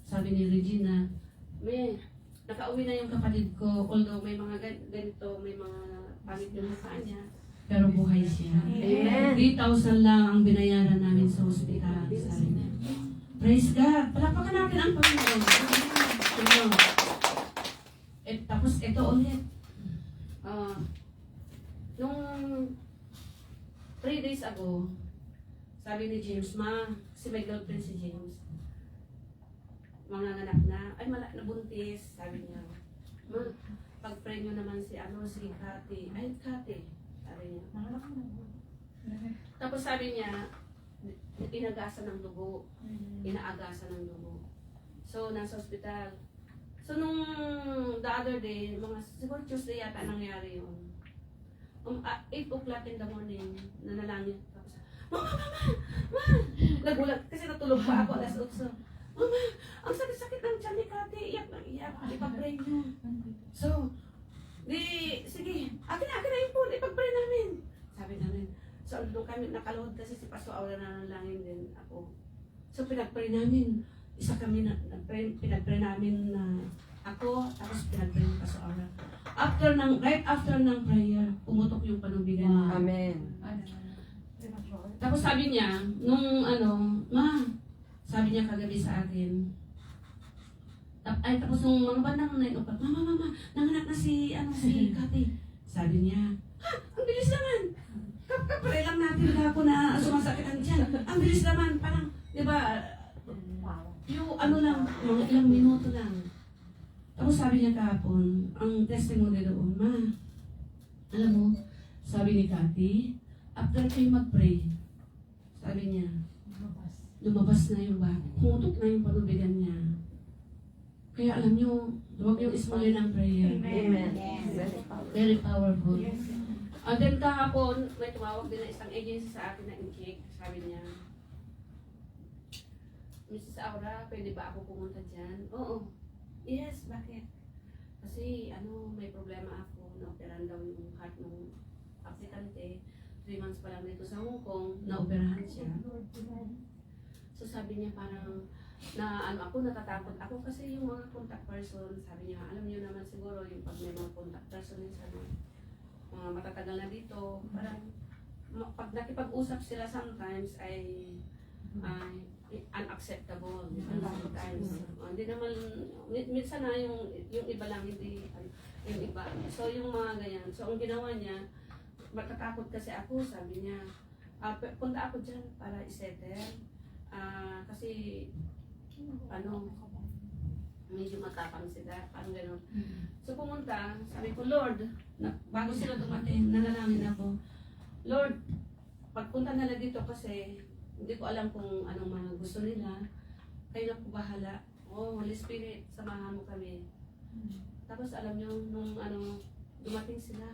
sabi ni Regina, nakauwi na yung kapatid ko, although may mga ganito, may mga pangit yung mukha niya. Pero buhay siya. Amen. 3,000 lang ang binayaran namin sa ospital. Sabi niya. Praise God. Palakpakan natin ang Panginoon. Tapos ito ulit. Nung 3 days ago, sabi ni James, kasi may girlfriend si James. Mga anak na, nabuntis, sabi niya. Pag-pray nyo naman si Cathy. Ay, Cathy. Sabi niya. Tapos sabi niya, inagasan ng dugo. Inaagasan ng dugo. So, nasa ospital. So, nung the other day, siguro Tuesday yata nangyari yun. 8 o'clock in the morning, nanalangin. Tapos, Mama! Nagulat, kasi natulog pa ako alas 8. Mama, ang sakit-sakit ng tiyan ni Kati. Iyak na iyak. Ipag-pray nyo. So, sige, akin na yung phone, ipag-pray namin. Sabi namin. So, doon kami nakaluhod kasi si Pastor Aura na nanalangin din ako. So, pinag-pray namin. Isa kami pinag-pray namin na ako, tapos pinag-pray ng Pastor Aura. Right after ng prayer, pumutok yung panubigan niya. Amen. Tapos sabi niya, Ma, sabi niya kagabi sa akin, tapos nung mga bandang 9 o'clock, Mama, nanganak na si Kati. Sabi niya, ang bilis naman. Kapare lang natin ako na sumasakit ang tiyan. Ang bilis naman, parang, di ba, yung lang, mga ilang minuto lang. Tapos sabi niya kahapon, ang testimony doon, Ma, alam mo, sabi ni Kati, after kayo mag-pray, sabi niya, lumabas na yung bag, humutok na yung panubigan niya. Kaya alam niyo, huwag yung ismulin ng prayer. Amen. Very powerful. And then kahapon, may tumawag din na isang agency sa akin na in-check. Sabi niya, Mrs. Aura, pwede ba ako pumunta dyan? Oo. Yes, bakit? Kasi may problema ako. Na-operan daw yung heart ng aplikante. 3 months pa lang dito sa Hong Kong, na-operahan siya. So sabi niya parang, ako natatakot. Ako kasi yung mga contact person, sabi niya, alam niyo naman siguro yung pag may mga contact person, sabi mga matatagal na dito, parang pag nakipag-usap sila sometimes ay unacceptable. Sometimes. Hindi naman, minsan na yung iba lang, hindi yung iba. So yung mga ganyan. So ang ginawa niya, matatakot kasi ako, sabi niya, punta ako dyan para isettle. Kasi, medyo matapang sila, parang gano'n. So pumunta, sabi ko, Lord, bago sila dumating, nanalangin ako, Lord, pagpunta nila dito kasi, hindi ko alam kung anong mga gusto nila, kayo na po bahala. Holy Spirit, samahan mo kami. Tapos alam nyo, nung dumating sila,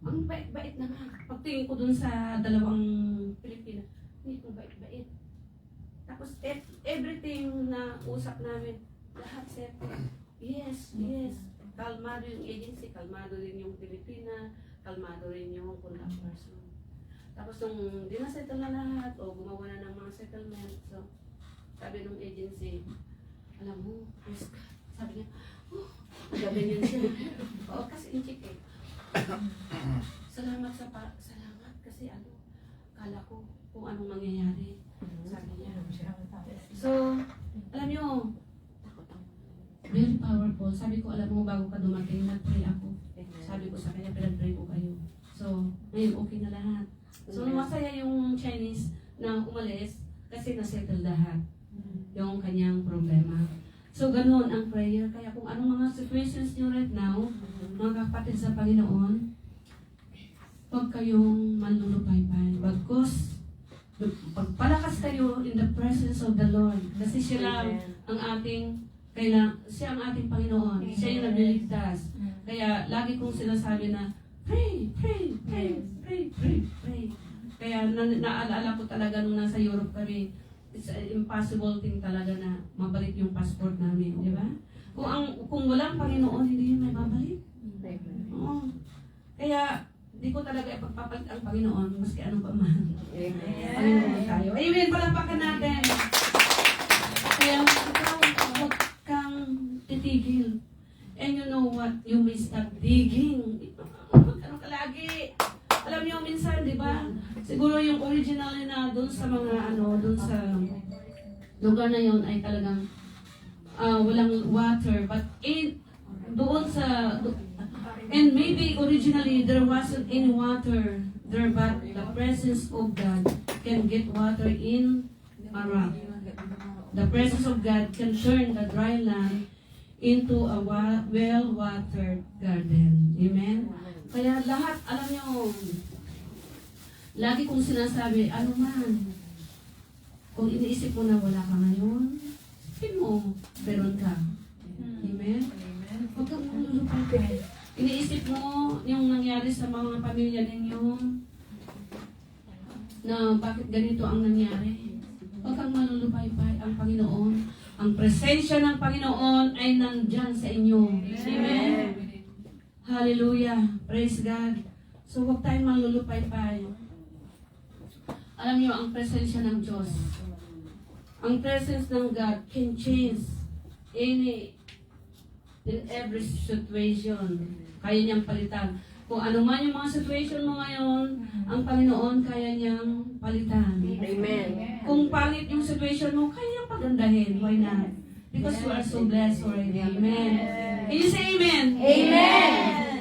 ang bait-bait naman. Pagtingin ko dun sa dalawang Pilipina, hindi ko bait-bait. Tapos everything na usap namin, lahat set. Yes. Kalmado yung agency, kalmado rin yung Pilipina, kalmado rin yung contact person. Tapos nung dinasettle na lahat, o gumawa na ng mga settlement, so sabi ng agency, alam mo, yes, sabi niya, ganyan siya. Oo, kasi in-check eh. Salamat kasi kala ko kung anong mangyayari, sabi niya. So, alam niyo, very powerful. Sabi ko, alam mo, bago ka dumating, nag-pray ako. Sabi ko sa kanya, pinag-pray ko kayo. So, ngayon okay na lahat. So, masaya yung Chinese na umalis kasi na-settle lahat yung kanyang problema. So, ganun ang prayer. Kaya kung anong mga situations nyo right now, mga kapatid sa Panginoon, huwag kayong manlulupay-pay. Bagkus, pagpalakas kayo in the presence of the Lord. Kasi siya ang ating Panginoon. Siya yung nagliligtas. Kaya lagi kong sinasabi na, pray. Kaya naalala ko talaga nung nasa Europe kami, it's an impossible thing talaga na mabalik yung passport namin, di ba? Kung walang Panginoon, hindi yun may babalik. Oo. Kaya, di ko talaga ipagpapalit ang Panginoon, maski anong pa man. Panginoon tayo. Amen, palampakan natin. Kaya, ikaw, huwag kang titigil. And you know what? You may start digging. Ano ka lagi? Alam niyo, minsan, di ba? Siguro yung original na doon sa mga doon sa lugar na yon ay talagang walang water. But and maybe originally there wasn't any water there, but the presence of God can get water in a rock. The presence of God can turn the dry land into a well-watered garden. Amen? Kaya lahat, alam nyo, lagi kong sinasabi, ano man, kung iniisip mo na wala ka ngayon, isipin mo, meron ka. Amen? Huwag kang malulupay. Iniisip mo, nangyayari sa mga pamilya ninyo? Na bakit ganito ang nangyari? Huwag kang malulupay-pay. Ang Panginoon, ang presensya ng Panginoon ay nandyan sa inyo. Amen? Hallelujah. Praise God. So huwag tayong malulupay-pay. Alam niyo, ang presensya ng Diyos, ang presence ng God can change in every situation. Kaya niyang palitan. Kung ano man yung mga situation mo ngayon, ang Panginoon kaya niyang palitan. Amen. Kung pangit yung situation mo, kaya niyang pagandahin. Why not? Because you are so blessed already. Amen. Can you say amen? Amen.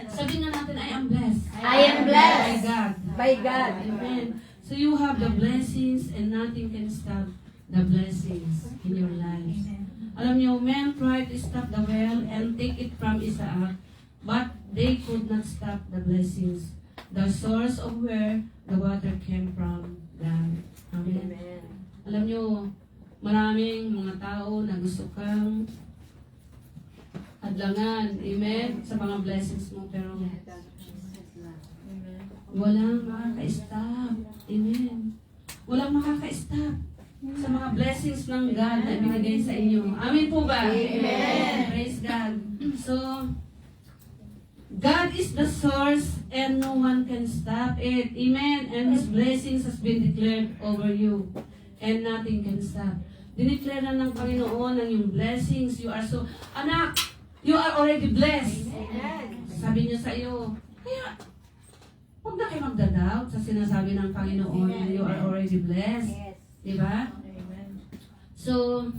Sabihin na natin, I am blessed. I am blessed. By God. By God. Amen. So you have the blessings and nothing can stop the blessings in your life. Alam niyo, men tried to stop the well and take it from Isaac, but they could not stop the blessings. The source of where the water came from, God. Amen. Alam niyo, maraming mga tao na gusto kang hadlangan, amen, sa mga blessings mo, pero walang makaka-stop. Amen. Walang makaka-stop sa mga blessings ng God na binigay sa inyo. Amen po ba? Amen. Praise God. So, God is the source and no one can stop it. Amen. And His blessings has been declared over you. And nothing can stop. Dineclare na ng Panginoon ang yung blessings. You are so, anak, you are already blessed. Sabi niya sa iyo, kaya, huwag na kayo magdadoubt sa sinasabi ng Panginoon na you are already blessed. Diba? So,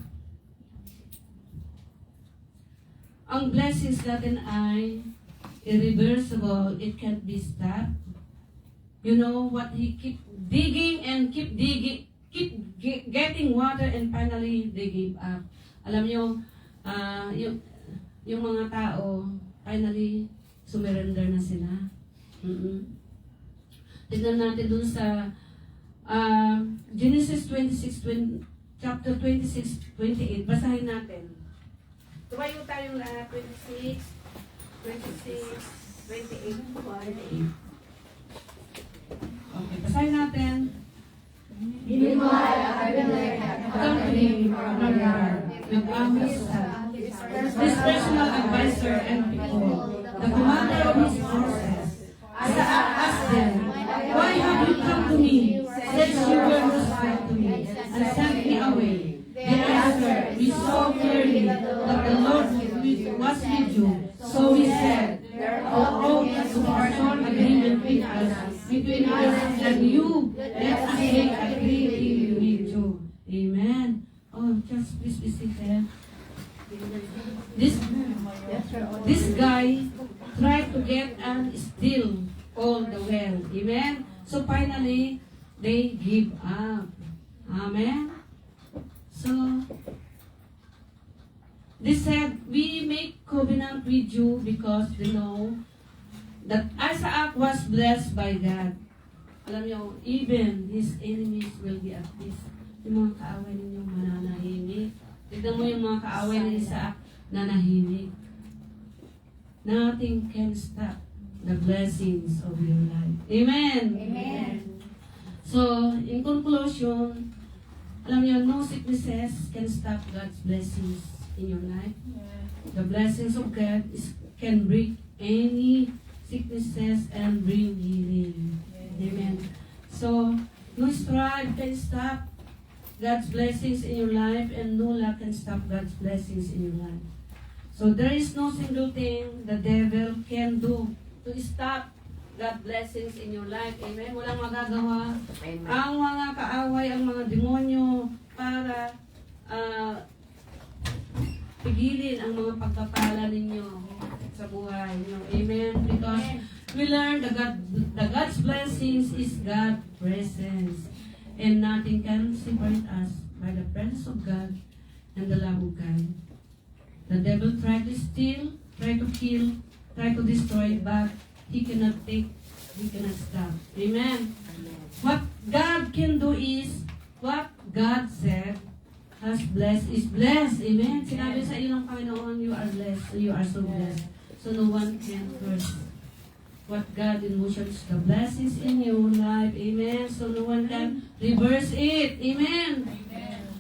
ang blessings natin ay irreversible. It can't be stopped. You know what? He keep digging and keep digging, getting water and finally they gave up. Alam nyo, yung mga tao, finally, surrender na sila. Tignan natin dun sa Genesis 26, chapter 26, 28. Basahin natin. Tumayo tayong lahat. 26, 28. Okay, basahin natin. Meanwhile, Abimelech had accompanied from God. Nag-ahos sa his personal advisor and people, the commander of his forces. Isaac asked them, "Why have you come to me, since you were hostile to me, and sent me away?" They answered, "We saw clearly that the Lord was with you. So we said, there ought to perform agreement between us and you. Let us make a treaty with you." Amen. Oh, just please be seated. This guy tried to get and steal all the well. Amen. So finally, they give up. Amen. So they said, "We make covenant with you because they know that Isaac was blessed by God." Alam niyo, even his enemies will be at peace. Yung mga kaaway ninyo mananahimik. Tignan mo yung mga kaaway ni Isaac nanahimik. Nothing can stop the blessings of your life. Amen. Amen. So, in conclusion, alam niyo, no sicknesses can stop God's blessings in your life. The blessings of God can break any sicknesses and bring healing. Amen. So, no strife can stop God's blessings in your life, and no lack can stop God's blessings in your life. So, there is no single thing the devil can do to stop God's blessings in your life. Amen. Walang magagawa ang mga kaaway, ang mga demonyo para pigilin ang mga pagpapala ninyo sa buhay niyo. Amen. Because we learn the God's blessings is God's presence. And nothing can separate us by the presence of God and the love of God. The devil tried to steal, tried to kill, tried to destroy, but he cannot take, he cannot stop. Amen. What God can do is, what God said has blessed is blessed. Amen. Sinabi sa iyo ng Panginoon, you are blessed. You are so blessed. So no one can curse what God in motions, the blessings in your life. Amen. So no one can reverse it. Amen.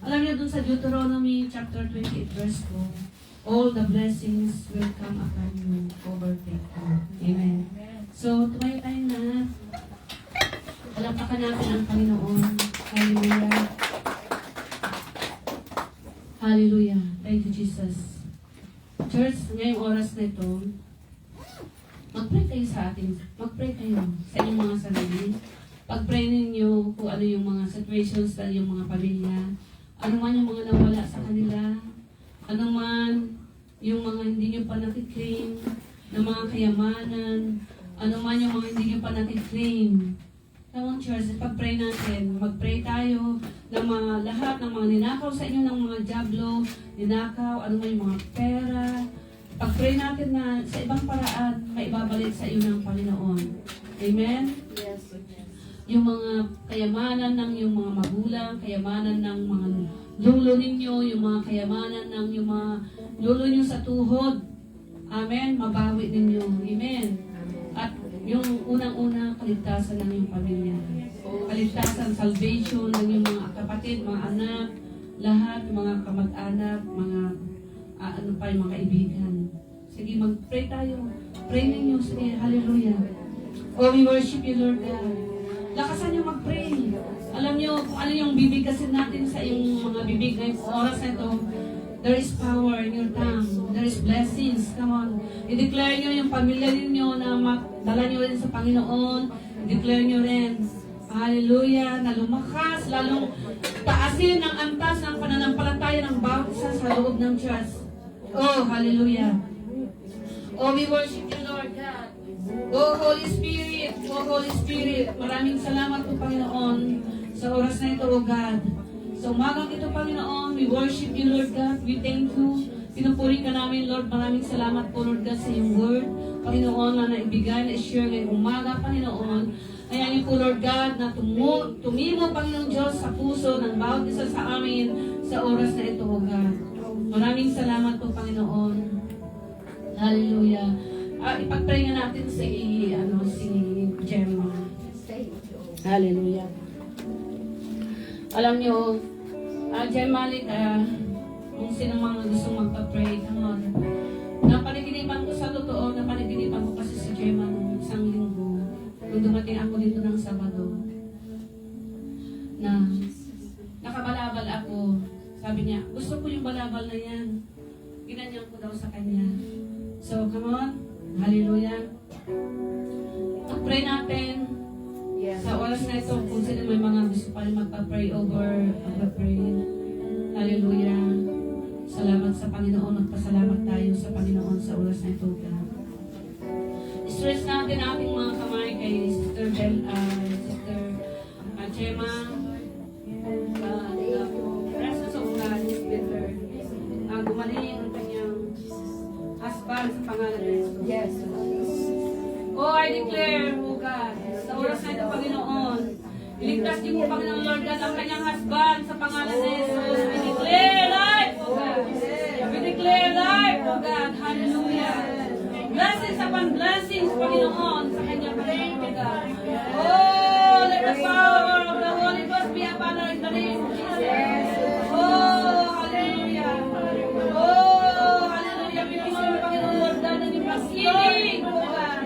Alam niyo dun sa Deuteronomy chapter 28 verse 2, all the blessings will come upon you, overtake you. Amen. So tumayo tayo na. Palapakan natin ang Panginoon. Hallelujah. Hallelujah. Thank you, Jesus. Church, ngayong oras na ito, mag-pray kayo sa atin. Mag-pray kayo sa inyong mga sarili. Pag-pray ninyo kung ano yung mga situations sa inyong mga pamilya. Ano man yung mga nawala sa kanila. Ano man yung mga hindi nyo pa nakiklaim ng mga kayamanan. Ano man yung mga hindi nyo pa nakiklaim. Come on, church, pag-pray natin. Mag-pray tayo ng mga lahat ng mga ninakaw sa inyo ng mga jablo, ninakaw, ano man yung mga pera. Pag-pray natin na sa ibang paraan, may ibabalik sa iyo ng Panginoon. Amen? Yes. Yung mga kayamanan ng yung mga magulang, kayamanan ng mga lolo ninyo, yung mga kayamanan ng yung mga lolo ninyo sa tuhod. Amen? Mabawi ninyo. Amen? At yung unang-una, kaligtasan ng iyong pamilya. Kaligtasan, salvation ng iyong mga kapatid, mga anak, lahat, mga kamag-anak, mga ano pa, yung mga kaibigan. Sige, mag-pray tayo. Pray ninyo. Sige, hallelujah. Oh, we worship you, Lord God. Lakasan niyo mag-pray. Alam niyo kung ano yung bibigkasin natin sa iyong mga bibig ngayong oras na ito. There is power in your tongue. There is blessings. Come on. I-declare niyo yung pamilya ninyo na dala niyo rin sa Panginoon. I-declare niyo rin. Hallelujah. Na lumakas, lalong taasin ang antas ng pananampalataya ng bawat isa sa loob ng church. Oh, hallelujah. Oh, we worship you, Lord God. Oh, Holy Spirit. Oh, Holy Spirit. Maraming salamat po, Panginoon, sa oras na ito, oh God. Sa umagang ito, Panginoon, we worship you, Lord God. We thank you. Pinupuri ka namin, Lord. Maraming salamat po, Lord God, sa iyong word. Panginoon, na naibigay, na-share ngayong umaga, Panginoon. Ayanin po, Lord God, na tumimo, Panginoon Diyos, sa puso ng bawat isa sa amin sa oras na ito, oh God. Maraming salamat po, Panginoon. Hallelujah. Ipag-pray nga natin si Gemma. Hallelujah. Alam nyo, Gemma, kung sino mga gusto magpa-pray, come on. Napanaginipan ko sa totoo, napanaginipan ko kasi si Gemma nung isang linggo. Nung dumating ako dito ng Sabado, na nakabalabal ako. Sabi niya, gusto ko yung balabal na yan. Ginanyan ko daw sa kanya. So, come on. Hallelujah. Pag-pray natin. Sa oras na ito, kung sino may mga gusto pa rin magpa-pray over, magpa-pray. Hallelujah. Salamat sa Panginoon. Magpasalamat tayo sa Panginoon sa oras na ito. Stress natin ating mga kamay kay Sister Sister Gemma. Presence of God is better. Gumaling ang kanyang husband sa pangalan ng Jesus. Yes. Oh, I declare, oh God, sa oras na ito, Panginoon, iligtas niyo po, Panginoon Lord God, ang kanyang husband sa pangalan ng Jesus. We declare life, oh God. We declare life, oh God. Hallelujah. Blessings upon blessings, Panginoon, sa kanyang husband, oh God. Oh, let the power of the Holy Ghost be upon her in the name of Jesus. Oh, hallelujah. Oh, hallelujah. Bibigyan mo, Panginoon Lord God, ng ipag-healing, oh God.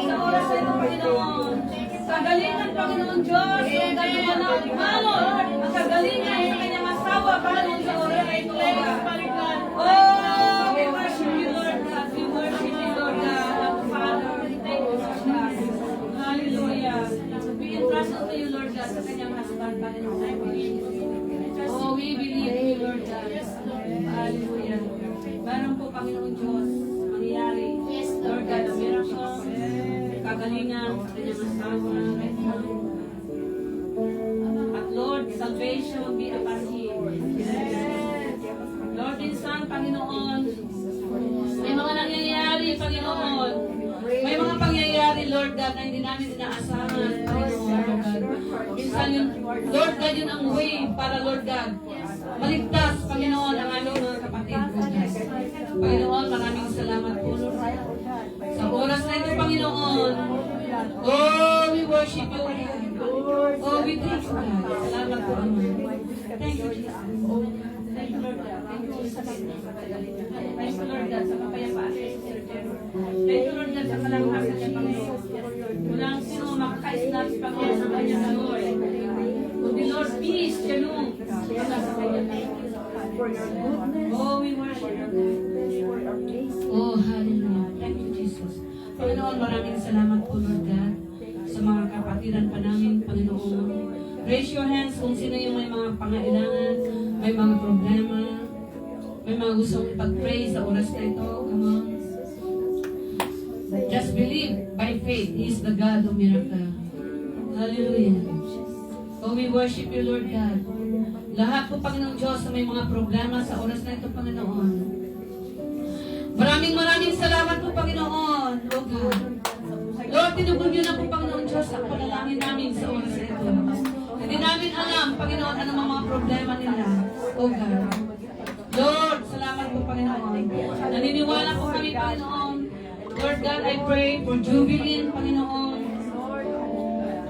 Sa oras na ito, Panginoon. Kagalingan, Panginoon Diyos, oh God, malon. Ang kagalingan sa kanyang asawa, Panginoon, sa oras na ito, oh God. Oh, we worship you, Lord God. We worship you, Lord God. Our Father, we thank you, Lord God. Hallelujah. We entrust unto you, Lord God, sa kanyang husband, Panginoon. Oh, we believe you, Lord God. Hallelujah. Meron po, Panginoon Diyos, mangyayari. Lord God, ang miracle, kagalingan sa kanyang asawa. At Lord, salvation be upon him. Lord, minsan, Panginoon, may mga nangyayari, Panginoon. May mga pangyayari, Lord God, na hindi namin inaasahan, Panginoon, Lord God. Minsan yun, Lord God, yun ang way para, Lord God, maligtas, Panginoon, ang aming mga kapatid, Lord God. Panginoon, maraming salamat po, Lord God. Sa oras na ito, Panginoon, Oh, we worship you. Oh, we thank you, God. Salamat po, Ama. Thank you, Jesus. Thank you, Lord God. Thank you sa Thank you, Lord God, sa kapayapaan kay Sir Jerome. Thank you, Lord God, sa kalanghasan niya, Panginoon. Walang sino makakaisnap, Panginoon, sa kanya sa Lord. Kundi, Lord, peace, shalom. Wala sa kanya. Oh, we worship you. Oh, hallelujah. Thank you, Jesus. Panginoon, maraming salamat po, Lord God, sa mga kapatiran pa namin, Panginoon. Raise your hands kung sino yung may mga pangailangan, may mga problema, may mga gustong ipag-pray sa oras na ito. Come on. Just believe by faith, He is the God of miracle. Hallelujah. Oh, we worship you, Lord God. Lahat po, Panginoong Diyos, na may mga problema sa oras na ito, Panginoon. Maraming salamat po, Panginoon. Oh God. Lord, tinugon niyo na po, Panginoon Diyos, ang panalangin namin sa oras na ito. Hindi namin alam, Panginoon, ano mga problema nila. Oh God. Lord, salamat po, Panginoon. Naniniwala po kami, Panginoon. Lord God, I pray for Jubilin, Panginoon.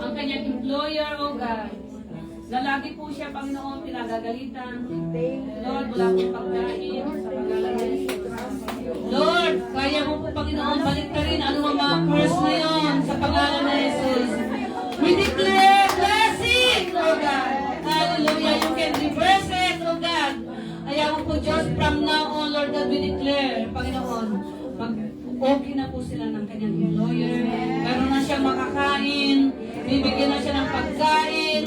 Ang kanyang employer, oh God. Na lagi po siya, Panginoon, pinagagalitan. Lord, wala pong pagkain sa pag-alagay. Lord, kaya mo po, Panginoon, balik ka rin ano mga curse na yun sa pangalan na Jesus. We declare blessing, oh God. Hallelujah. You can reverse it, oh God. Kaya mo po, Diyos, from now on, Lord God, we declare, Panginoon, okay na po sila ng kanyang employer. Meron na siyang makakain. Bibigyan na siya ng pagkain.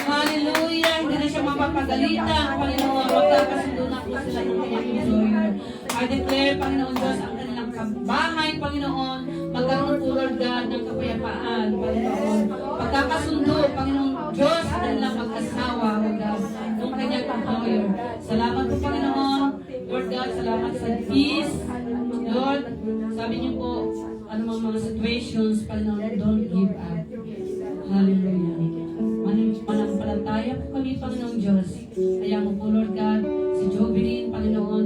Hallelujah. Hindi na siya mapapagalitan. Panginoon, magkakasundo na po sila ng kanyang employer. I declare, Panginoon Diyos, ang kanilang bahay, Panginoon, magkaroon po, Lord God, ng kapayapaan, Panginoon. Pagkakasundo, Panginoon Diyos, ang kanilang mag-asawa, Lord God, ng kanyang employer. Salamat po, Panginoon. Lord God, salamat sa peace. Lord, sabi niyo po, anumang mga situations, Panginoon, don't give up. Hallelujah. Manampalataya po kami, Panginoong Diyos. Kaya mo po, Lord God, si Jovelyn, Panginoon,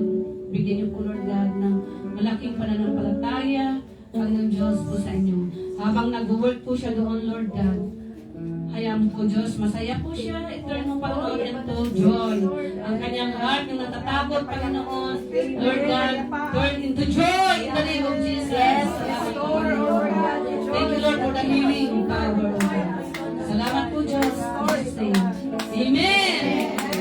bigyan niyo po, Lord God, ng malaking pananampalataya, Panginoong Diyos po sa inyo. Habang nag-work po siya doon, Lord God, hayaan mo po, Diyos, masaya po siya. I-turn mo, Panginoon, into joy. Ang kanyang heart, yung natatakot, Panginoon, Lord God, turn into joy in the name of Jesus. Salamat po, Panginoon. Thank you, Lord, for the healing power of God. Salamat po, Diyos. In Jesus' name. Amen.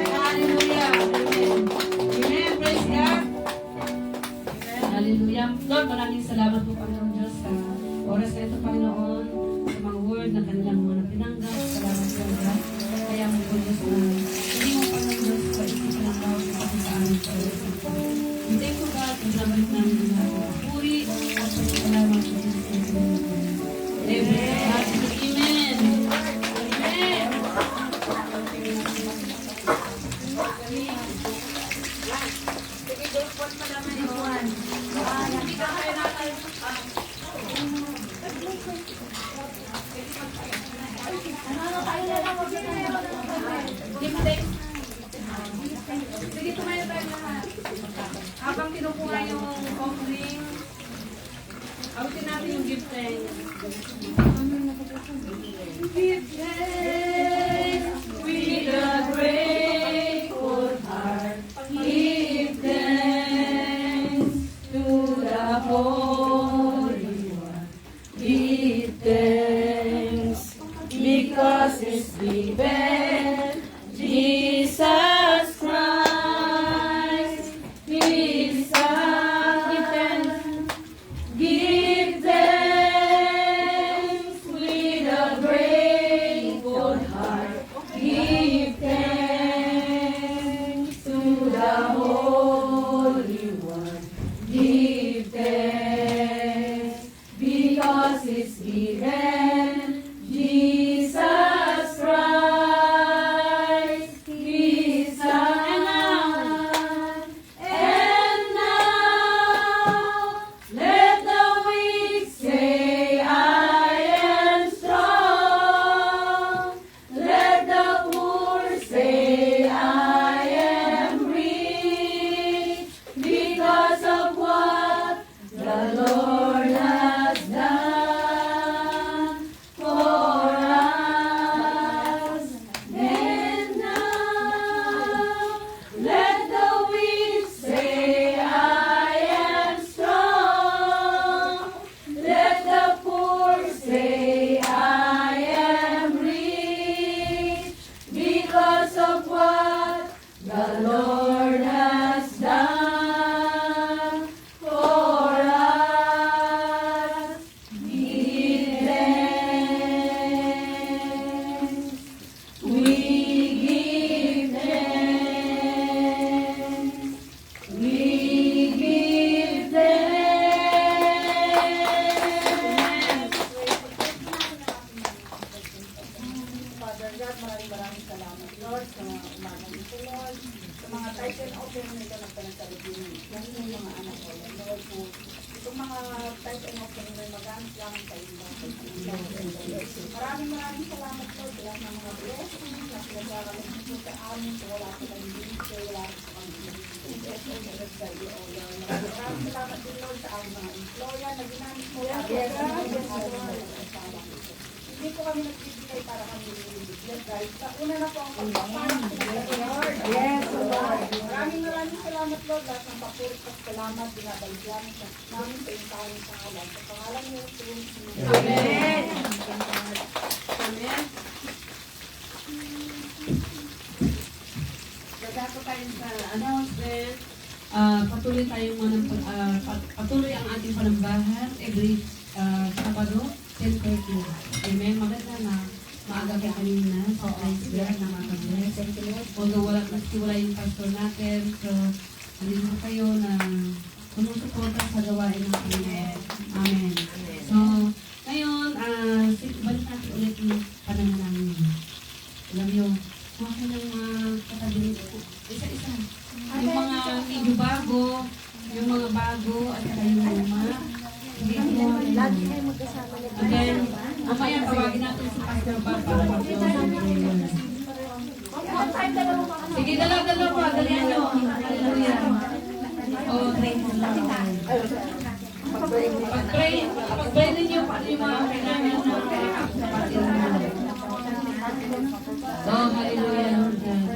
Hallelujah. Amen. Amen. Praise God. Hallelujah. Lord, maraming salamat po, Panginoon Diyos, sa oras na ito, Panginoon, sa mga word na kanilang mga pinanggap. Salamat po, God. Kaya mo po, Diyos, na hindi mo, Panginoon Diyos, sa isipan ng bawat sa ating sa amin sa oras na ito. We thank you, God, kung nabalik namin ang lahat ng puri at salamat po, Diyos, sa ito. Amen. Amen. Amen. Sige, tumayo tayo lahat. Habang kinukuha yung offering, abutin natin yung gift thanks. Give thanks with a grateful heart. Give thanks to the Holy One. Give thanks because it's given Jesus Christ. His Son. Give thanks with a grateful heart. Give thanks to the Holy One. Give thanks because it's given Jesus Christ, His Son. And now let the weak say, I am strong. Let the poor say, I am rich because of what the Lord has done. Kahit yun, okay na ito nagpanagsalit yun. Yan yung mga anak ko. Lord po, itong mga type and offering may magamit lang sa inyo. Maraming salamat po sa lahat ng mga blessing na pinagkakalit po sa amin. So wala ko lang dito, wala ko sa kami. Maraming salamat din Lord sa aming mga employer na ginamit mo. Hindi po kami nagbibigay para kami nilibigyan guys. Una na po ang pagpapalang Lord. Yes, Lord. Maraming salamat Lord. Lahat ng papurit at salamat. Binabalik namin sa namin sa intahan sa ngalan. Sa pangalan niyo po. Amen. Amen. Dadako tayo sa announcement. Patuloy tayong patuloy ang ating panambahan every Sabado, 10:30. Amen. Maganda na maaga kayo kanina sa Christ na makag-bless. Although wala yung pastor natin, so nandito kayo na sumusuporta sa gawain ng Panginoon. Amen. So, ngayon, balik natin ulit yung pananalangin. Alam nyo, huwag ka ng katabi isa-isa. Yung mga medyo bago, yung mga bago, at saka yung luma. Lagi kayo magkasama. And then, mamaya tawagin natin si Pastor Bob para mag-close ng prayer. Sige, dala-dala po. Dalihan nyo. Hallelujah. Pag-pray ninyo paano yung mga kailangan na sa pagkailangan. Oh, hallelujah, Lord God.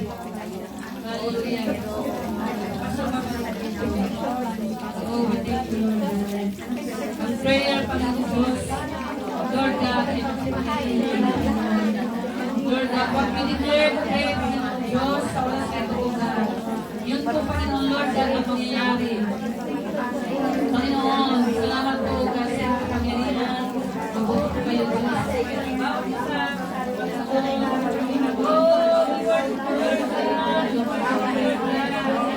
Hallelujah. Pastor Bob, oh, we thank you, Lord God. Ang prayer, Panginoon Diyos, Lord God, Lord God, what we declare today, Panginoon Diyos, sa walang katuungan. Yun po, Panginoon Lord God, ang mangyayari. Panginoon, salamat po kasi sa kapangyarihan. Mabuti po kayo Diyos. Bawat isa, oh, we worship you, Lord God. You are the Lord God,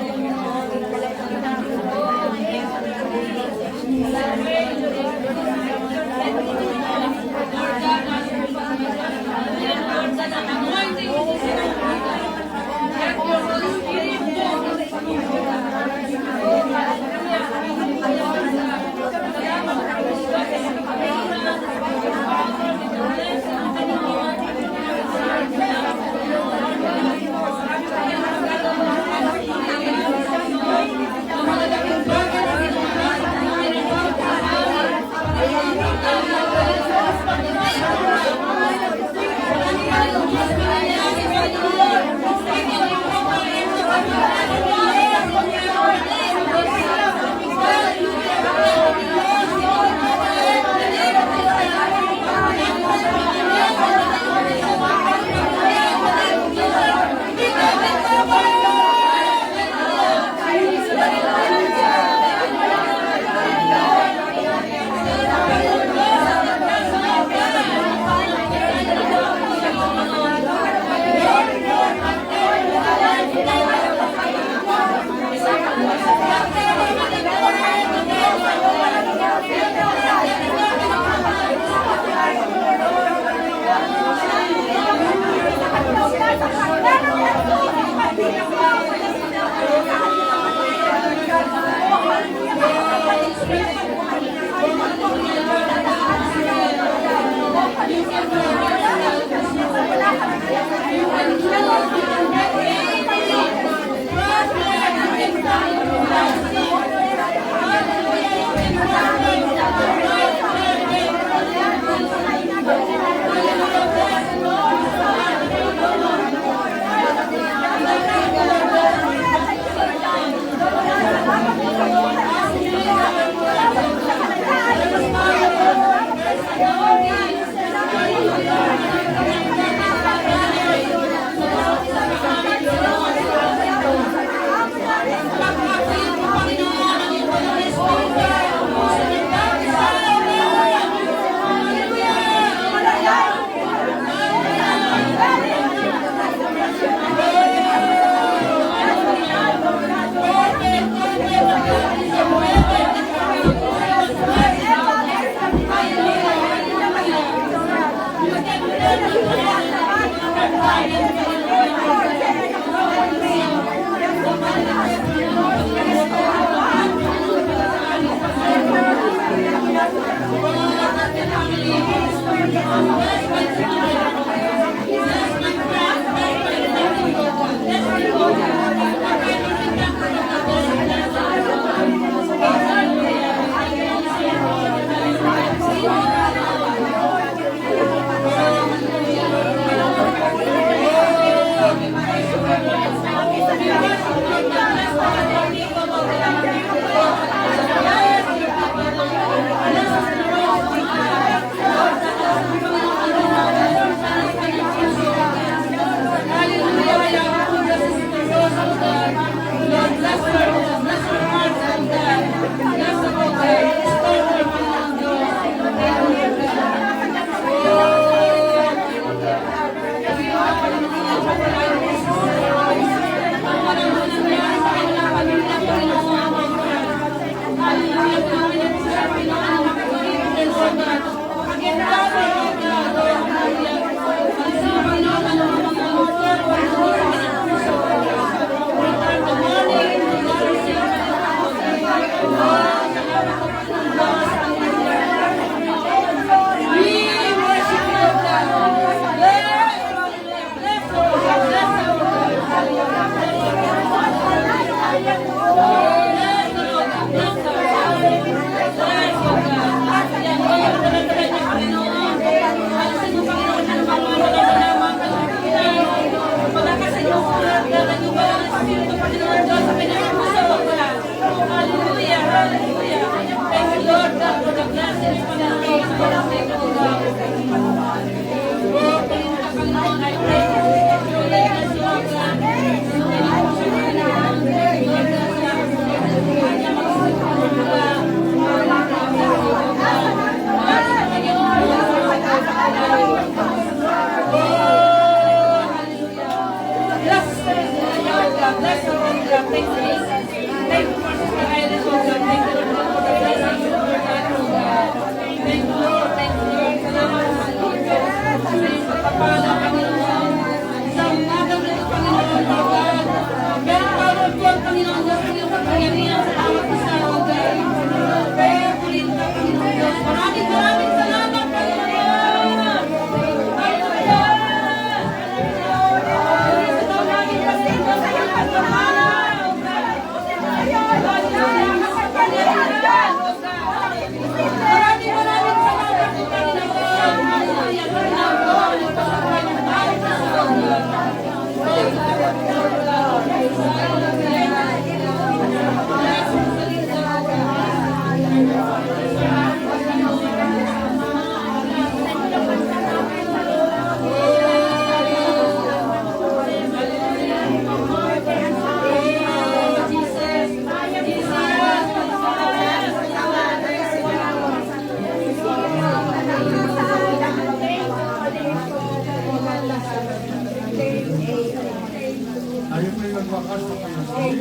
Tayo po'y magwakas sa Panginoon.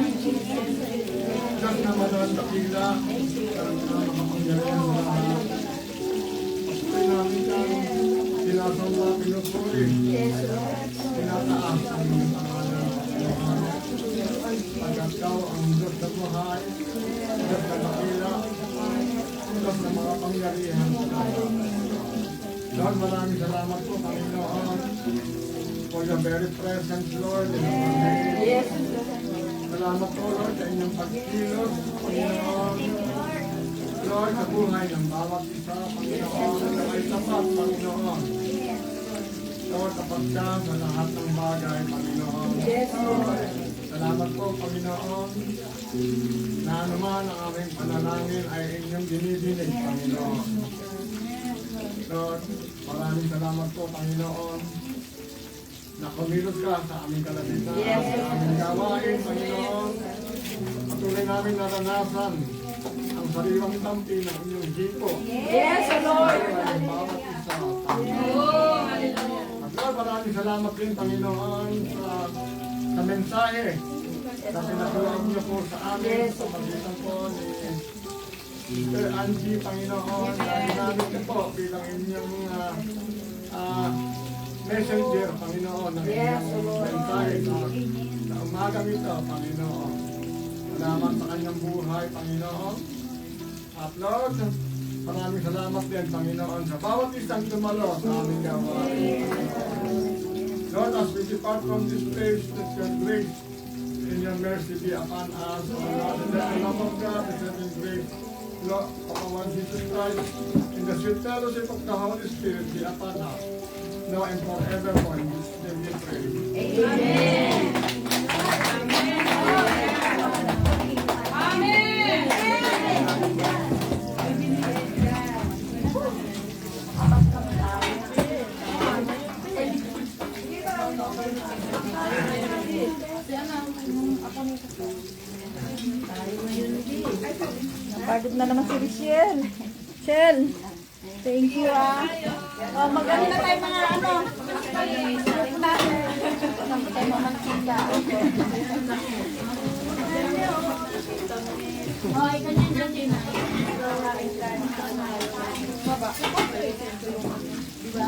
Diyos na manood dakila, karoon na makapangyarihan sa lahat. Patuloy namin kang sinasamba pinupuri. Tinataas ang iyong pangalan. Pagkat ikaw ang Diyos na buhay, Diyos na dakila, Diyos na makapangyarihan sa lahat. Lord, maraming salamat po, Panginoon, for your very presence, Lord, in our name. Yes. Salamat po, Lord, sa inyong pagkilos, Panginoon. Lord, sa buhay ng bawat isa, Panginoon, na may tapat, Panginoon. Lord, tapat ka sa lahat ng bagay, Panginoon. Yes, Lord. Salamat po, Panginoon, na anuman ang aming panalangin ay inyong dinidinig, Panginoon. Lord, maraming salamat po, Panginoon, na kumilos ka sa aming kalabitan, sa aming gawain, Panginoon. Patuloy namin naranasan ang sariwang tampi ng inyong hipo. Yes, Lord. Ang bawat isa, Panginoon. At Lord, maraming salamat din, Panginoon, sa mensahe na pinatulang niyo po sa amin sa pagkitan po ni Sister Angie, Panginoon, na ginamit niyo po bilang inyong messenger, Panginoon, ng inyong mensahe sa umagang ito, Panginoon. Salamat sa kanyang buhay, Panginoon. At Lord, Maraming salamat din, Panginoon, sa bawat isang dumalo sa aming gawain. Lord, as we depart from this place, let your grace and your mercy be upon us, O Lord, and let the love of God, the saving grace, Lord, of our Lord Jesus Christ, in the sweet fellowship of the Holy Spirit be upon us, now and forevermore. In this name we pray. Napagod na naman si Richelle. Richelle, thank you Oh, mag-ano na tayo mga ano. Naman tayo mamantika. Oh, ikaw niyan dyan din. Baba. Diba?